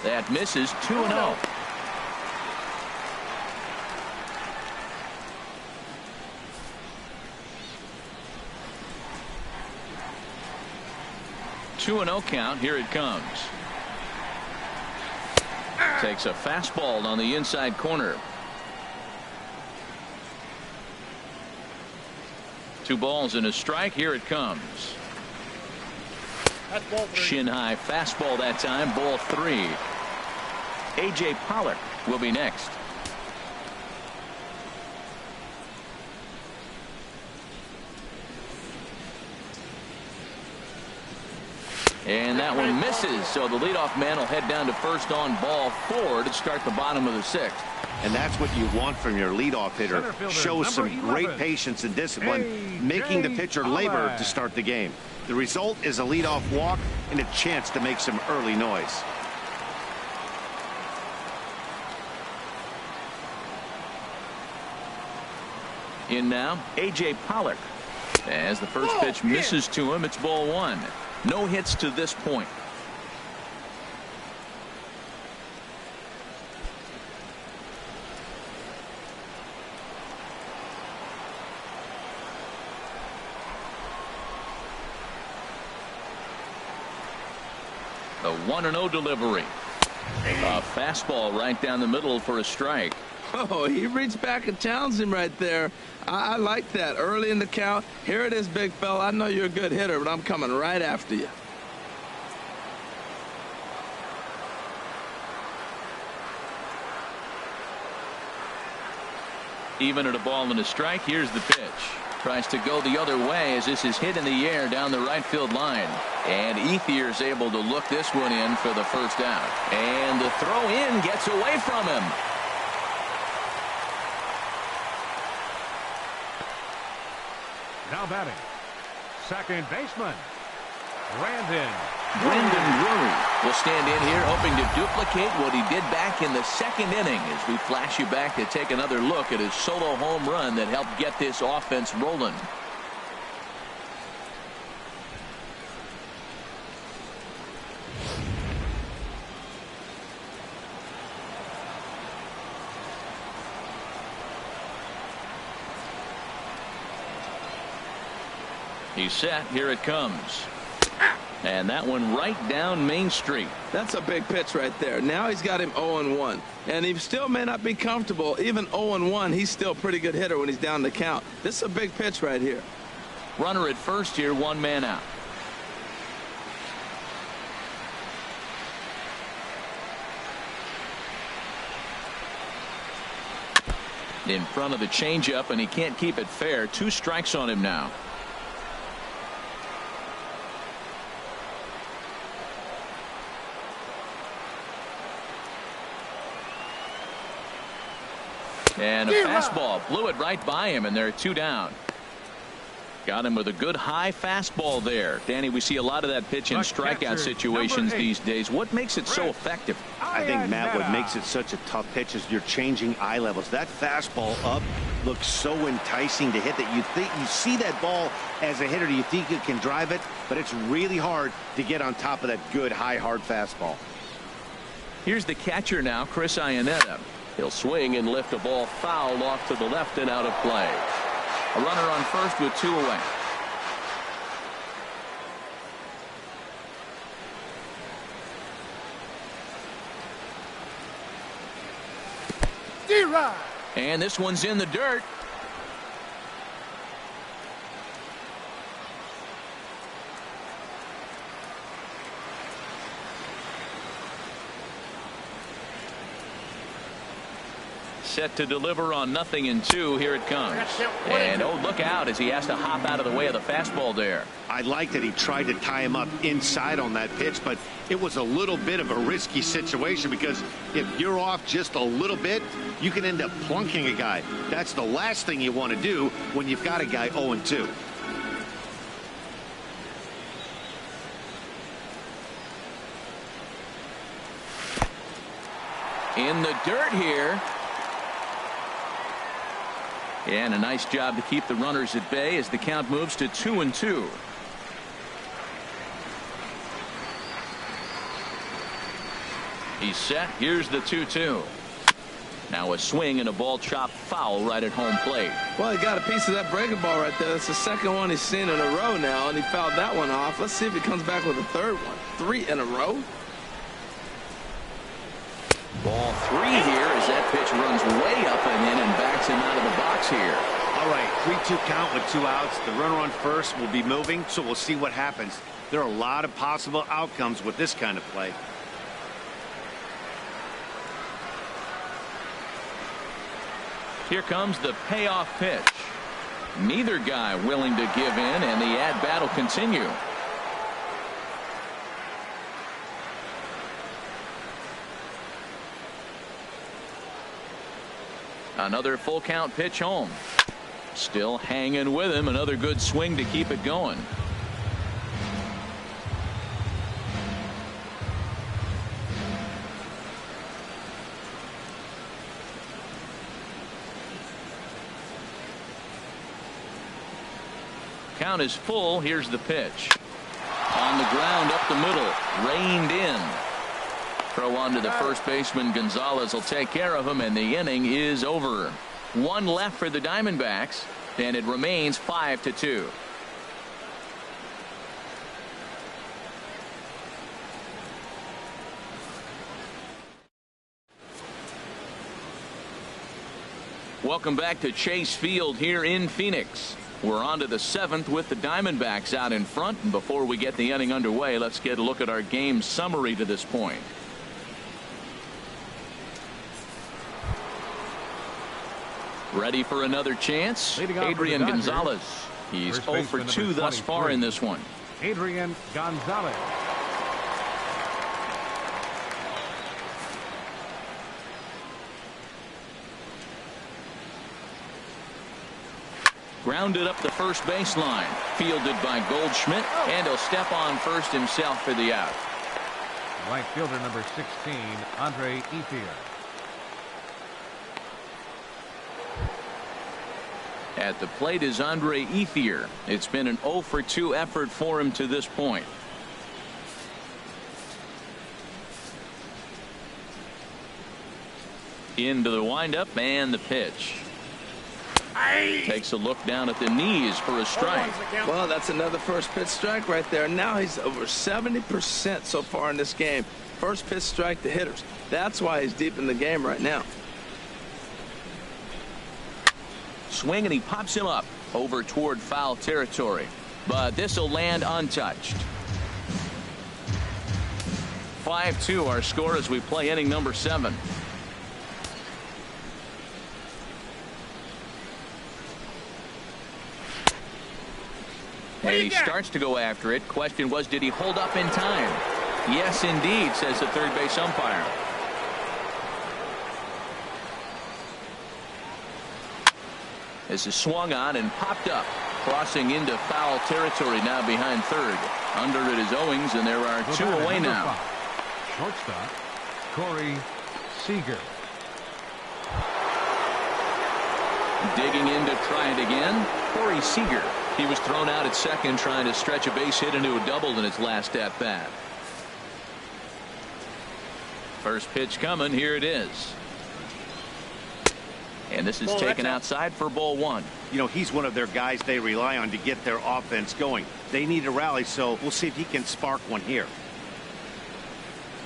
A: That misses. 2-0. Two-0 count. Here it comes. Takes a fastball on the inside corner. 2 balls and a strike. Here it comes. Shin high fastball that time. Ball 3. A.J. Pollock will be next. And that one misses, so the leadoff man will head down to first on ball 4 to start the bottom of the 6th.
D: And that's what you want from your leadoff hitter. Shows some great patience and discipline, making the pitcher labor to start the game. The result is a leadoff walk and a chance to make some early noise. In now, A.J. Pollock. As the first pitch misses to him, it's ball 1.
A: No hits to this point. The 1-0 delivery. A fastball right down the middle for a strike.
B: Oh, he reached back and challenged him right there. I like that. Early in the count. Here it is, big fella. I know you're a good hitter, but I'm coming right after you.
A: Even at a ball and a strike, here's the pitch. Tries to go the other way as this is hit in the air down the right field line. And Ethier is able to look this one in for the first out. And the throw in gets away from him.
C: Now batting, second baseman, Brandon
A: Drury will stand in here hoping to duplicate what he did back in the second inning as we flash you back to take another look at his solo home run that helped get this offense rolling. He's set. Here it comes. And that one right down Main Street.
B: That's a big pitch right there. Now he's got him 0-1. And he still may not be comfortable. Even 0-1, he's still a pretty good hitter when he's down the count. This is a big pitch right here.
A: Runner at first here, 1 man out. In front of the changeup, and he can't keep it fair. 2 strikes on him now. And a fastball blew it right by him, and they're 2 down. Got him with a good high fastball there. Danny, we see a lot of that pitch in strikeout situations these days. What makes it so effective?
D: I think, Matt, what makes it such a tough pitch is you're changing eye levels. That fastball up looks so enticing to hit that you see that ball as a hitter, you think you can drive it, but it's really hard to get on top of that good high hard fastball.
A: Here's the catcher now, Chris Iannetta. He'll swing and lift a ball foul off to the left and out of play. A runner on first with 2 away. And this one's in the dirt. Set to deliver on 0-2. Here it comes. And oh, look out as he has to hop out of the way of the fastball there.
D: I like that he tried to tie him up inside on that pitch, but it was a little bit of a risky situation because if you're off just a little bit, you can end up plunking a guy. That's the last thing you want to do when you've got a guy 0-2.
A: In the dirt here. And a nice job to keep the runners at bay as the count moves to 2-2. He's set. Here's the 2-2. Now a swing and a ball chopped foul right at home plate.
B: Well, he got a piece of that breaking ball right there. That's the second one he's seen in a row now, and he fouled that one off. Let's see if he comes back with a third one. 3 in a row.
A: Ball 3 here as that pitch runs way up and in and backs him out of the box here.
D: All right, 3-2 count with 2 outs. The runner on first will be moving, so we'll see what happens. There are a lot of possible outcomes with this kind of play.
A: Here comes the payoff pitch. Neither guy willing to give in, and the at-bat will continue. Another full count pitch home. Still hanging with him. Another good swing to keep it going. Count is full. Here's the pitch. On the ground up the middle, reined in. Throw on to the first baseman. Gonzalez will take care of him, and the inning is over. One left for the Diamondbacks, and it remains 5-2. Welcome back to Chase Field here in Phoenix. We're on to the 7th with the Diamondbacks out in front. And before we get the inning underway, let's get a look at our game summary to this point. Ready for another chance? Adrian Gonzalez. He's 0 for 2 thus far in this one.
C: Adrian Gonzalez.
A: Grounded up the first baseline. Fielded by Goldschmidt. And he'll step on first himself for the out.
C: Right fielder number 16, Andre Ethier.
A: At the plate is Andre Ethier. It's been an 0 for 2 effort for him to this point. Into the windup and the pitch. Takes a look down at the knees for a strike.
B: Well, that's another first pitch strike right there. Now he's over 70% so far in this game. First pitch strike to hitters. That's why he's deep in the game right now.
A: Swing, and he pops him up over toward foul territory. But this will land untouched. 5-2 our score as we play inning number 7. And he starts to go after it. Question was, did he hold up in time? Yes, indeed, says the third base umpire. This is swung on and popped up, crossing into foul territory now behind third. Under it is Owings, and there are 2 away now.
C: Shortstop, Corey Seager.
A: Digging in to try it again, Corey Seager. He was thrown out at second trying to stretch a base hit into a double in his last at bat. First pitch coming. Here it is. And this is taken outside for ball 1.
D: You know, he's one of their guys they rely on to get their offense going. They need a rally, so we'll see if he can spark one here.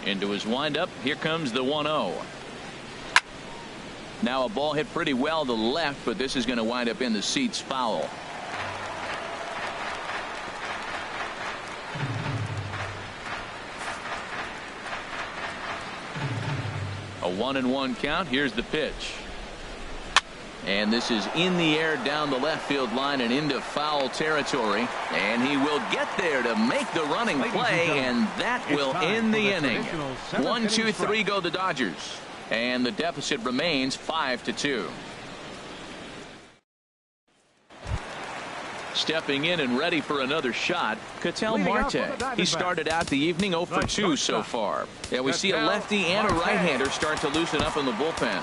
A: Into his windup. Here comes the 1-0. Now a ball hit pretty well to the left, but this is going to wind up in the seats foul. A 1-1 count. Here's the pitch. And this is in the air down the left field line and into foul territory. And he will get there to make the running play, and that will end the inning. 1-2-3 go the Dodgers. And the deficit remains 5-2. Stepping in and ready for another shot, Ketel Marte. He started out the evening 0 for 2 so far. Yeah, we see a lefty and a right-hander start to loosen up in the bullpen.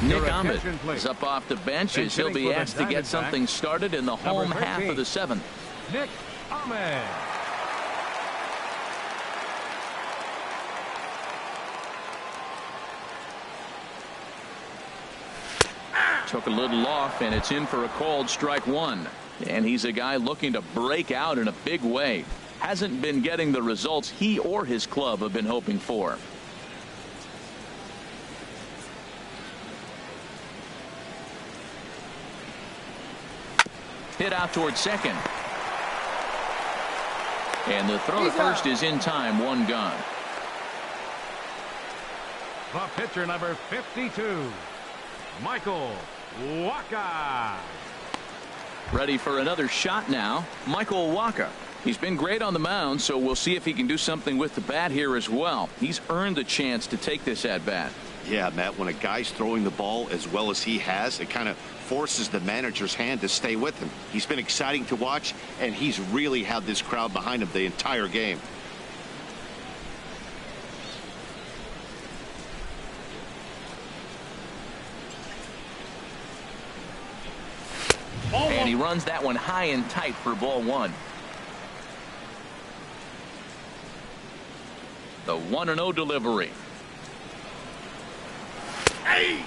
A: Nick Ahmed is up off the bench as he'll be asked to get something started in the home half of the 7th.
C: Nick Ahmed.
A: Took a little off, and it's in for a called strike 1. And he's a guy looking to break out in a big way. Hasn't been getting the results he or his club have been hoping for. Hit out towards second. And the throw to first is in time. 1 gone.
C: The pitcher number 52, Michael Wacha.
A: Ready for another shot now. Michael Wacha. He's been great on the mound, so we'll see if he can do something with the bat here as well. He's earned the chance to take this at bat.
D: Yeah, Matt, when a guy's throwing the ball as well as he has, it kind of forces the manager's hand to stay with him. He's been exciting to watch, and he's really had this crowd behind him the entire game.
A: And he runs that one high and tight for ball 1. The 1-0 delivery.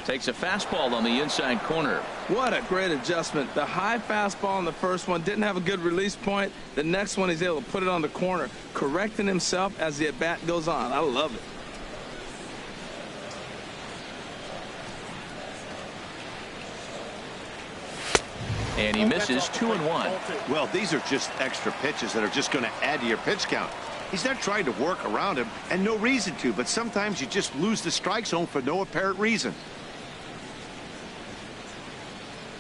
A: Takes a fastball on the inside corner.
B: What a great adjustment. The high fastball on the first one didn't have a good release point. The next one he's able to put it on the corner, correcting himself as the at-bat goes on. I love it.
A: And he misses 2-1.
D: Well, these are just extra pitches that are just going to add to your pitch count. He's not trying to work around him, and no reason to, but sometimes you just lose the strike zone for no apparent reason.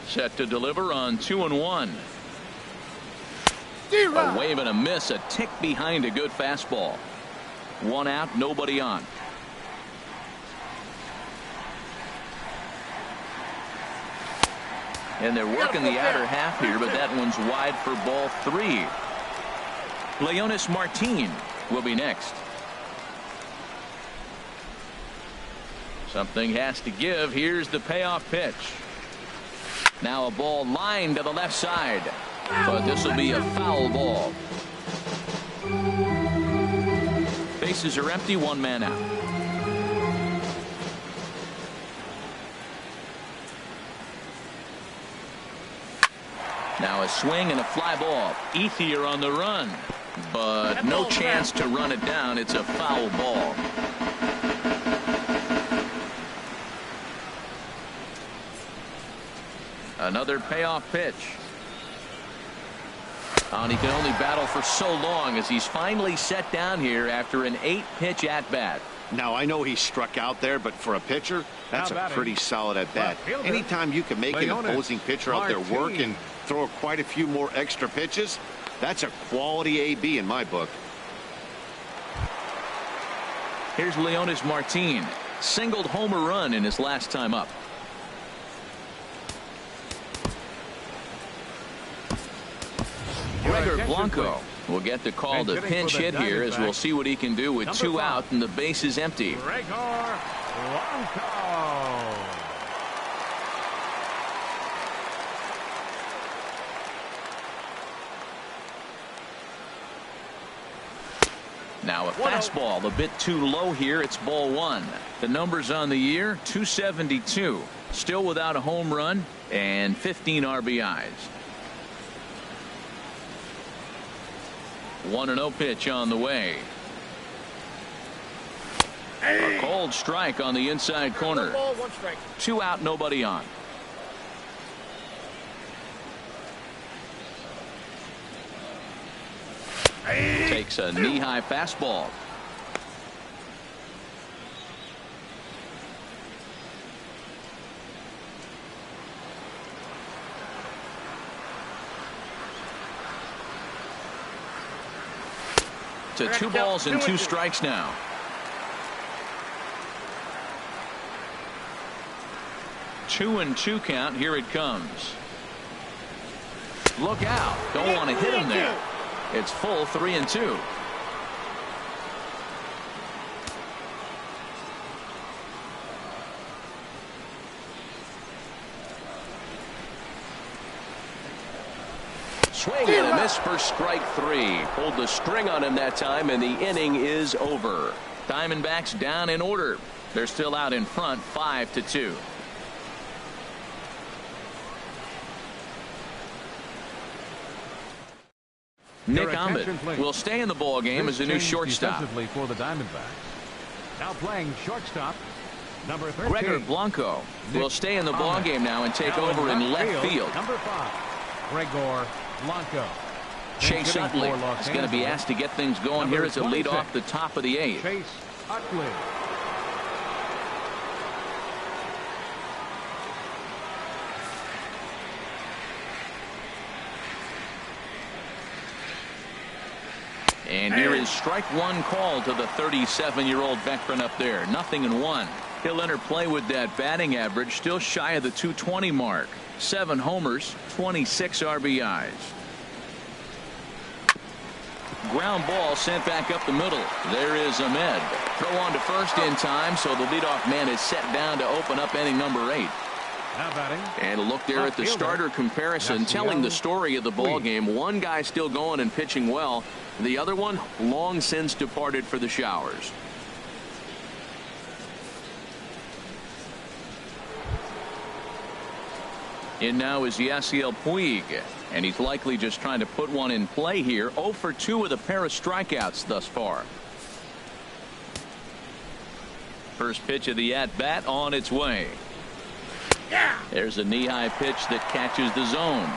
A: Set to deliver on 2-1. A wave and a miss, a tick behind a good fastball. 1 out, nobody on. And they're working the outer half here, but that one's wide for ball 3. Leonis Martin will be next. Something has to give. Here's the payoff pitch. Now a ball lined to the left side, but this will be a foul ball. Bases are empty, 1 man out. Now a swing and a fly ball. Ethier on the run, but no chance to run it down. It's a foul ball. Another payoff pitch. And he can only battle for so long as he's finally set down here after an 8-pitch at-bat.
D: Now, I know he struck out there, but for a pitcher, that's a pretty solid at-bat. Anytime you can make an opposing pitcher out there work and throw quite a few more extra pitches, that's a quality AB in my book.
A: Here's Leonis Martin. Singled homer run in his last time up. Gregor Blanco will get the call to pinch hit here, as we'll see what he can do with 2 out and the base is empty.
C: Gregor Blanco.
A: Now a fastball a bit too low here. It's ball 1. The numbers on the year, 272. Still without a home run and 15 RBIs. 1-0 pitch on the way. A cold strike on the inside corner.
E: 1 strike.
A: 2 out, nobody on. Takes a knee-high fastball. To 2 balls and 2 strikes now. Two and 2 count. Here it comes. Look out. Don't want to hit him there. It's full 3-2. Swing and a miss for strike 3. Pulled the string on him that time, and the inning is over. Diamondbacks down in order. They're still out in front, 5-2. Nick Ahmed will stay in the ball game as a new shortstop.
C: For the Diamondbacks. Now playing shortstop, number 13.
A: Gregor Blanco will stay in the ball game now and take over in left field.
C: Number 5, Gregor Blanco.
A: Chase Utley is going to be asked to get things going here as a lead off the top of the 8th.
C: Chase Utley.
A: And here is strike 1 call to the 37-year-old veteran up there. 0-1. He'll enter play with that batting average, still shy of the 220 mark. 7 homers, 26 RBIs. Ground ball sent back up the middle. There is Ahmed. Throw on to first in time, so the leadoff man is set down to open up inning number 8. And a look there at the starter comparison, telling the story of the ball game. One guy still going and pitching well. The other one long since departed for the showers. In now is Yasiel Puig, and he's likely just trying to put one in play here. 0 for 2 with a pair of strikeouts thus far. First pitch of the at-bat on its way. There's a knee-high pitch that catches the zone.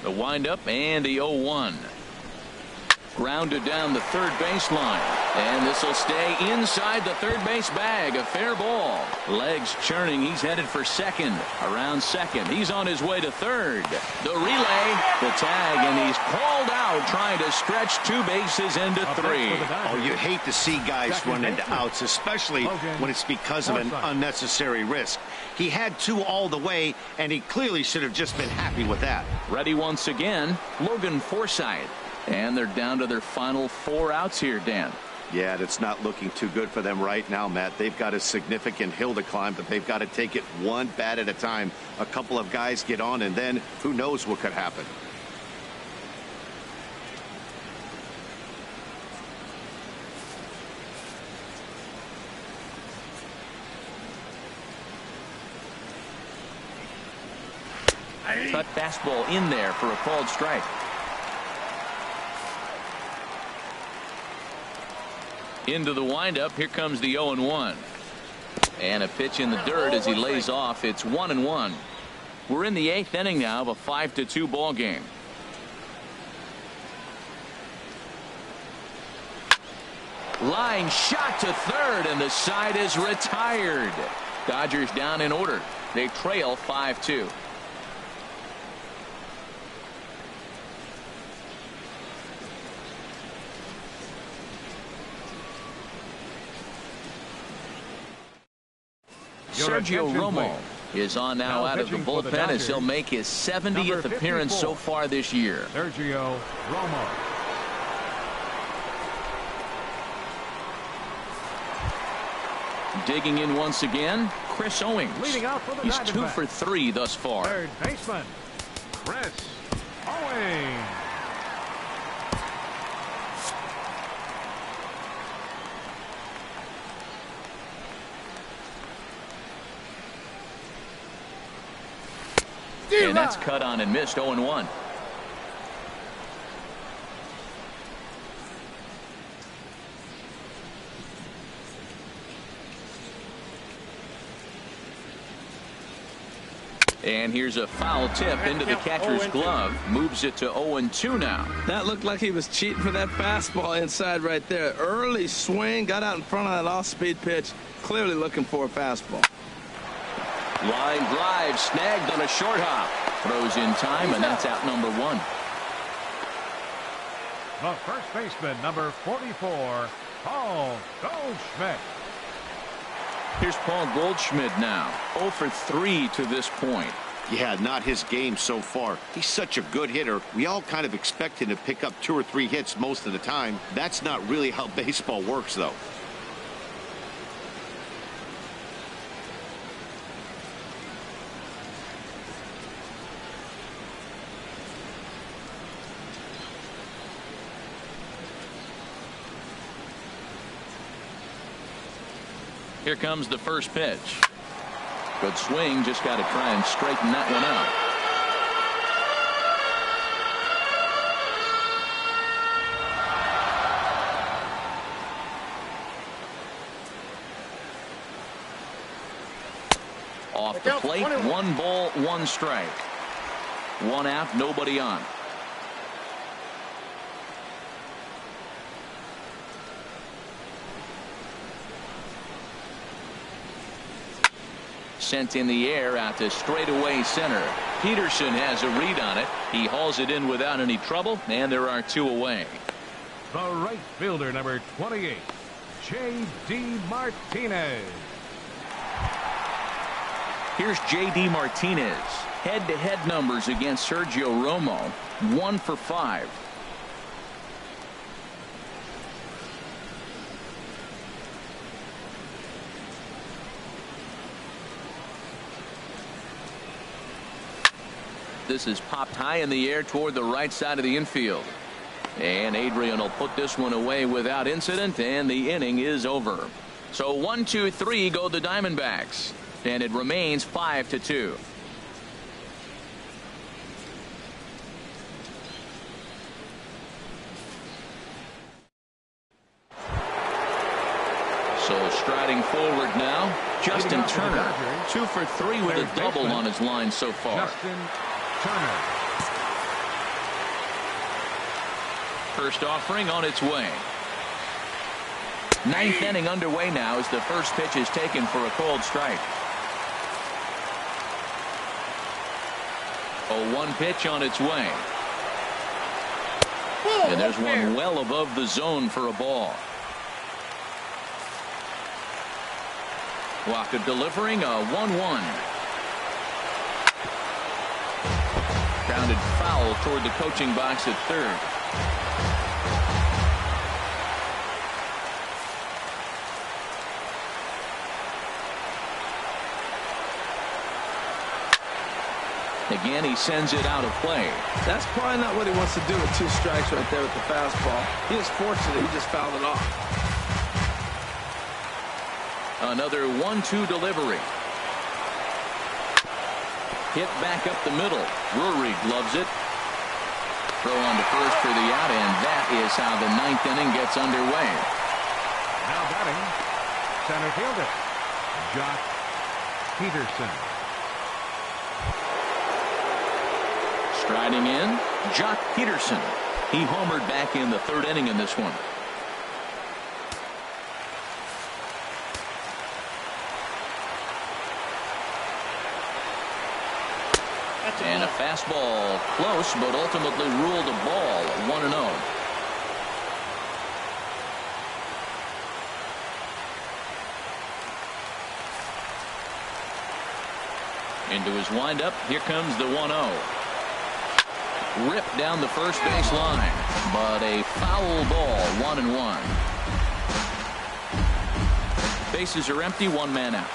A: The windup and the 0-1. Grounded down the third baseline. And this will stay inside the third base bag. A fair ball. Legs churning. He's headed for second. Around second. He's on his way to third. The relay. The tag. And he's called out trying to stretch 2 bases into 3.
D: Oh, you hate to see guys run into outs, especially when it's because of an unnecessary risk. He had 2 all the way, and he clearly should have just been happy with that.
A: Ready once again. Logan Forsythe. And they're down to their final 4 outs here, Dan.
D: Yeah, that's not looking too good for them right now, Matt. They've got a significant hill to climb, but they've got to take it one bat at a time. A couple of guys get on, and then who knows what could happen.
A: Cut fastball in there for a called strike. Into the windup. Here comes the 0-1. And a pitch in the dirt as he lays off. It's 1-1. We're in the 8th inning now of a 5-2 ball game. Line shot to third, and the side is retired. Dodgers down in order. They trail 5-2. Sergio Romo is on now out of the bullpen as he'll make his 70th appearance so far this year.
C: Sergio Romo.
A: Digging in once again, Chris Owings.
C: Leading out for the
A: He's
C: Diamondbacks.
A: 2 for 3 thus far.
C: Third baseman, Chris Owings.
A: And that's cut on and missed. 0-1. And here's a foul tip into the catcher's glove. Moves it to 0-2 now.
B: That looked like he was cheating for that fastball inside right there. Early swing, got out in front of that off-speed pitch. Clearly looking for a fastball.
A: Line drive snagged on a short hop. Throws in time, and that's out number 1.
C: The first baseman, number 44, Paul Goldschmidt.
A: Here's Paul Goldschmidt now. 0 for 3 to this point.
D: Yeah, not his game so far. He's such a good hitter. We all kind of expect him to pick up 2 or 3 hits most of the time. That's not really how baseball works, though.
A: Here comes the first pitch. Good swing. Just got to try and straighten that one out. Off the plate. 1 ball, 1 strike. 1 out, nobody on. Sent in the air out to straightaway center. Peterson has a read on it. He hauls it in without any trouble, and there are 2 away.
C: The right fielder, number 28, J.D. Martinez.
A: Here's J.D. Martinez. Head-to-head numbers against Sergio Romo. 1 for 5. This is popped high in the air toward the right side of the infield. And Adrian will put this one away without incident, and the inning is over. So 1, 2, 3 go the Diamondbacks, and it remains 5-2. So striding forward now, Justin Turner, 2 for 3 with a double on his line so far.
C: Justin Turner.
A: First offering on its way. Ninth inning underway now as the first pitch is taken for a called strike. 0-1 pitch on its way. And there's one well above the zone for a ball. Walker delivering a 1-1. Grounded foul toward the coaching box at third. Again, he sends it out of play.
B: That's probably not what he wants to do with 2 strikes right there with the fastball. He was fortunate he just fouled it off.
A: Another 1-2 delivery. Hit back up the middle. Drury gloves it. Throw on to first for the out, and that is how the 9th inning gets underway.
C: Now batting, center fielder, Jock Peterson.
A: Striding in, Jock Peterson. He homered back in the 3rd inning in this one. And a fastball close, but ultimately ruled a ball, 1-0. Into his windup, here comes the 1-0. Ripped down the first base line, but a foul ball, 1-1. Bases are empty, 1 man out.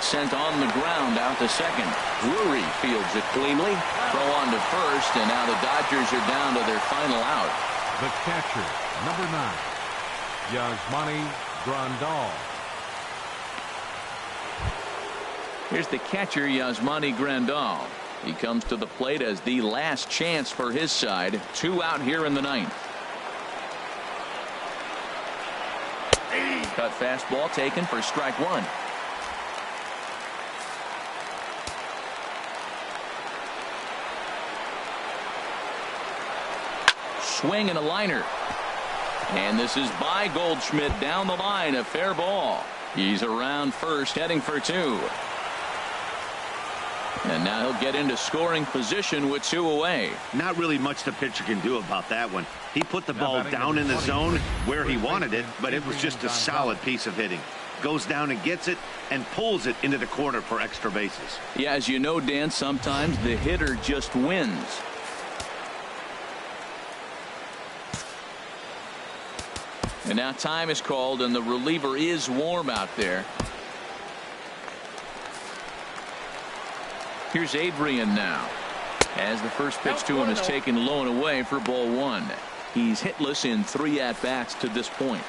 A: Sent on the ground out to second. Drury fields it cleanly. Throw on to first, and now the Dodgers are down to their final out.
C: The catcher, number 9, Yasmani Grandal.
A: Here's the catcher, Yasmani Grandal. He comes to the plate as the last chance for his side. 2 out here in the 9th. Cut fastball taken for strike 1. Swing and a liner. And this is by Goldschmidt down the line, a fair ball. He's around first, heading for 2. And now he'll get into scoring position with 2 away.
D: Not really much the pitcher can do about that one. He put the ball down in the zone where he wanted it, but it was just a solid piece of hitting. Goes down and gets it and pulls it into the corner for extra bases.
A: Yeah, as you know, Dan, sometimes the hitter just wins. And now time is called, and the reliever is warm out there. Here's Adrian now, as the first pitch to him is taken low and away for ball 1. He's hitless in 3 at-bats to this point.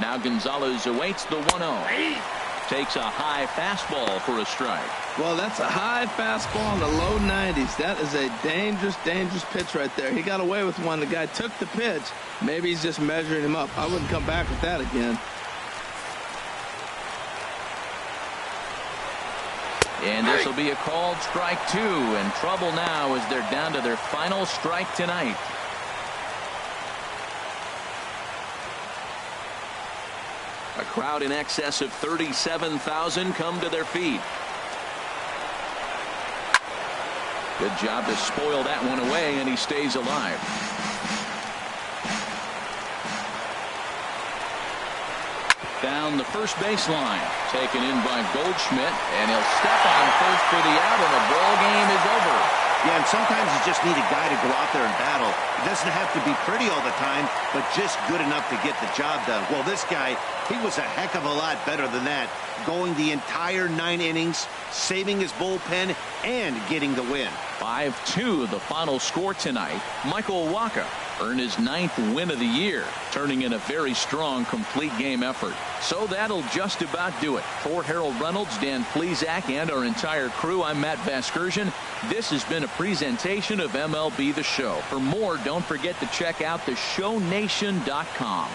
A: Now Gonzalez awaits the 1-0. Takes a high fastball for a strike.
B: Well, that's a high fastball in the low 90s. That is a dangerous, dangerous pitch right there. He got away with one. The guy took the pitch. Maybe he's just measuring him up. I wouldn't come back with that again.
A: And this will be a called strike 2. In trouble now as they're down to their final strike tonight. A crowd in excess of 37,000 come to their feet. Good job to spoil that one away, and he stays alive. Down the first baseline, taken in by Goldschmidt, and he'll step on first for the out, and the ball game is over.
D: Yeah, and sometimes you just need a guy to go out there and battle. It doesn't have to be pretty all the time, but just good enough to get the job done. Well, this guy, he was a heck of a lot better than that, going the entire 9 innings, saving his bullpen, and getting the win.
A: 5-2 the final score tonight. Michael Wacha earned his 9th win of the year, turning in a very strong complete game effort. So that'll just about do it. For Harold Reynolds, Dan Plesac, and our entire crew, I'm Matt Vasgersian. This has been a presentation of MLB The Show. For more, don't forget to check out theshownation.com.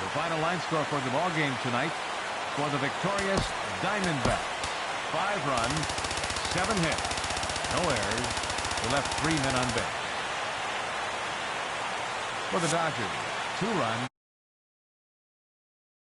C: The final line score for the ball game tonight for the victorious Diamondbacks. 5 runs, 7 hits, no errors. They left 3 men on base. For the Dodgers, 2 runs.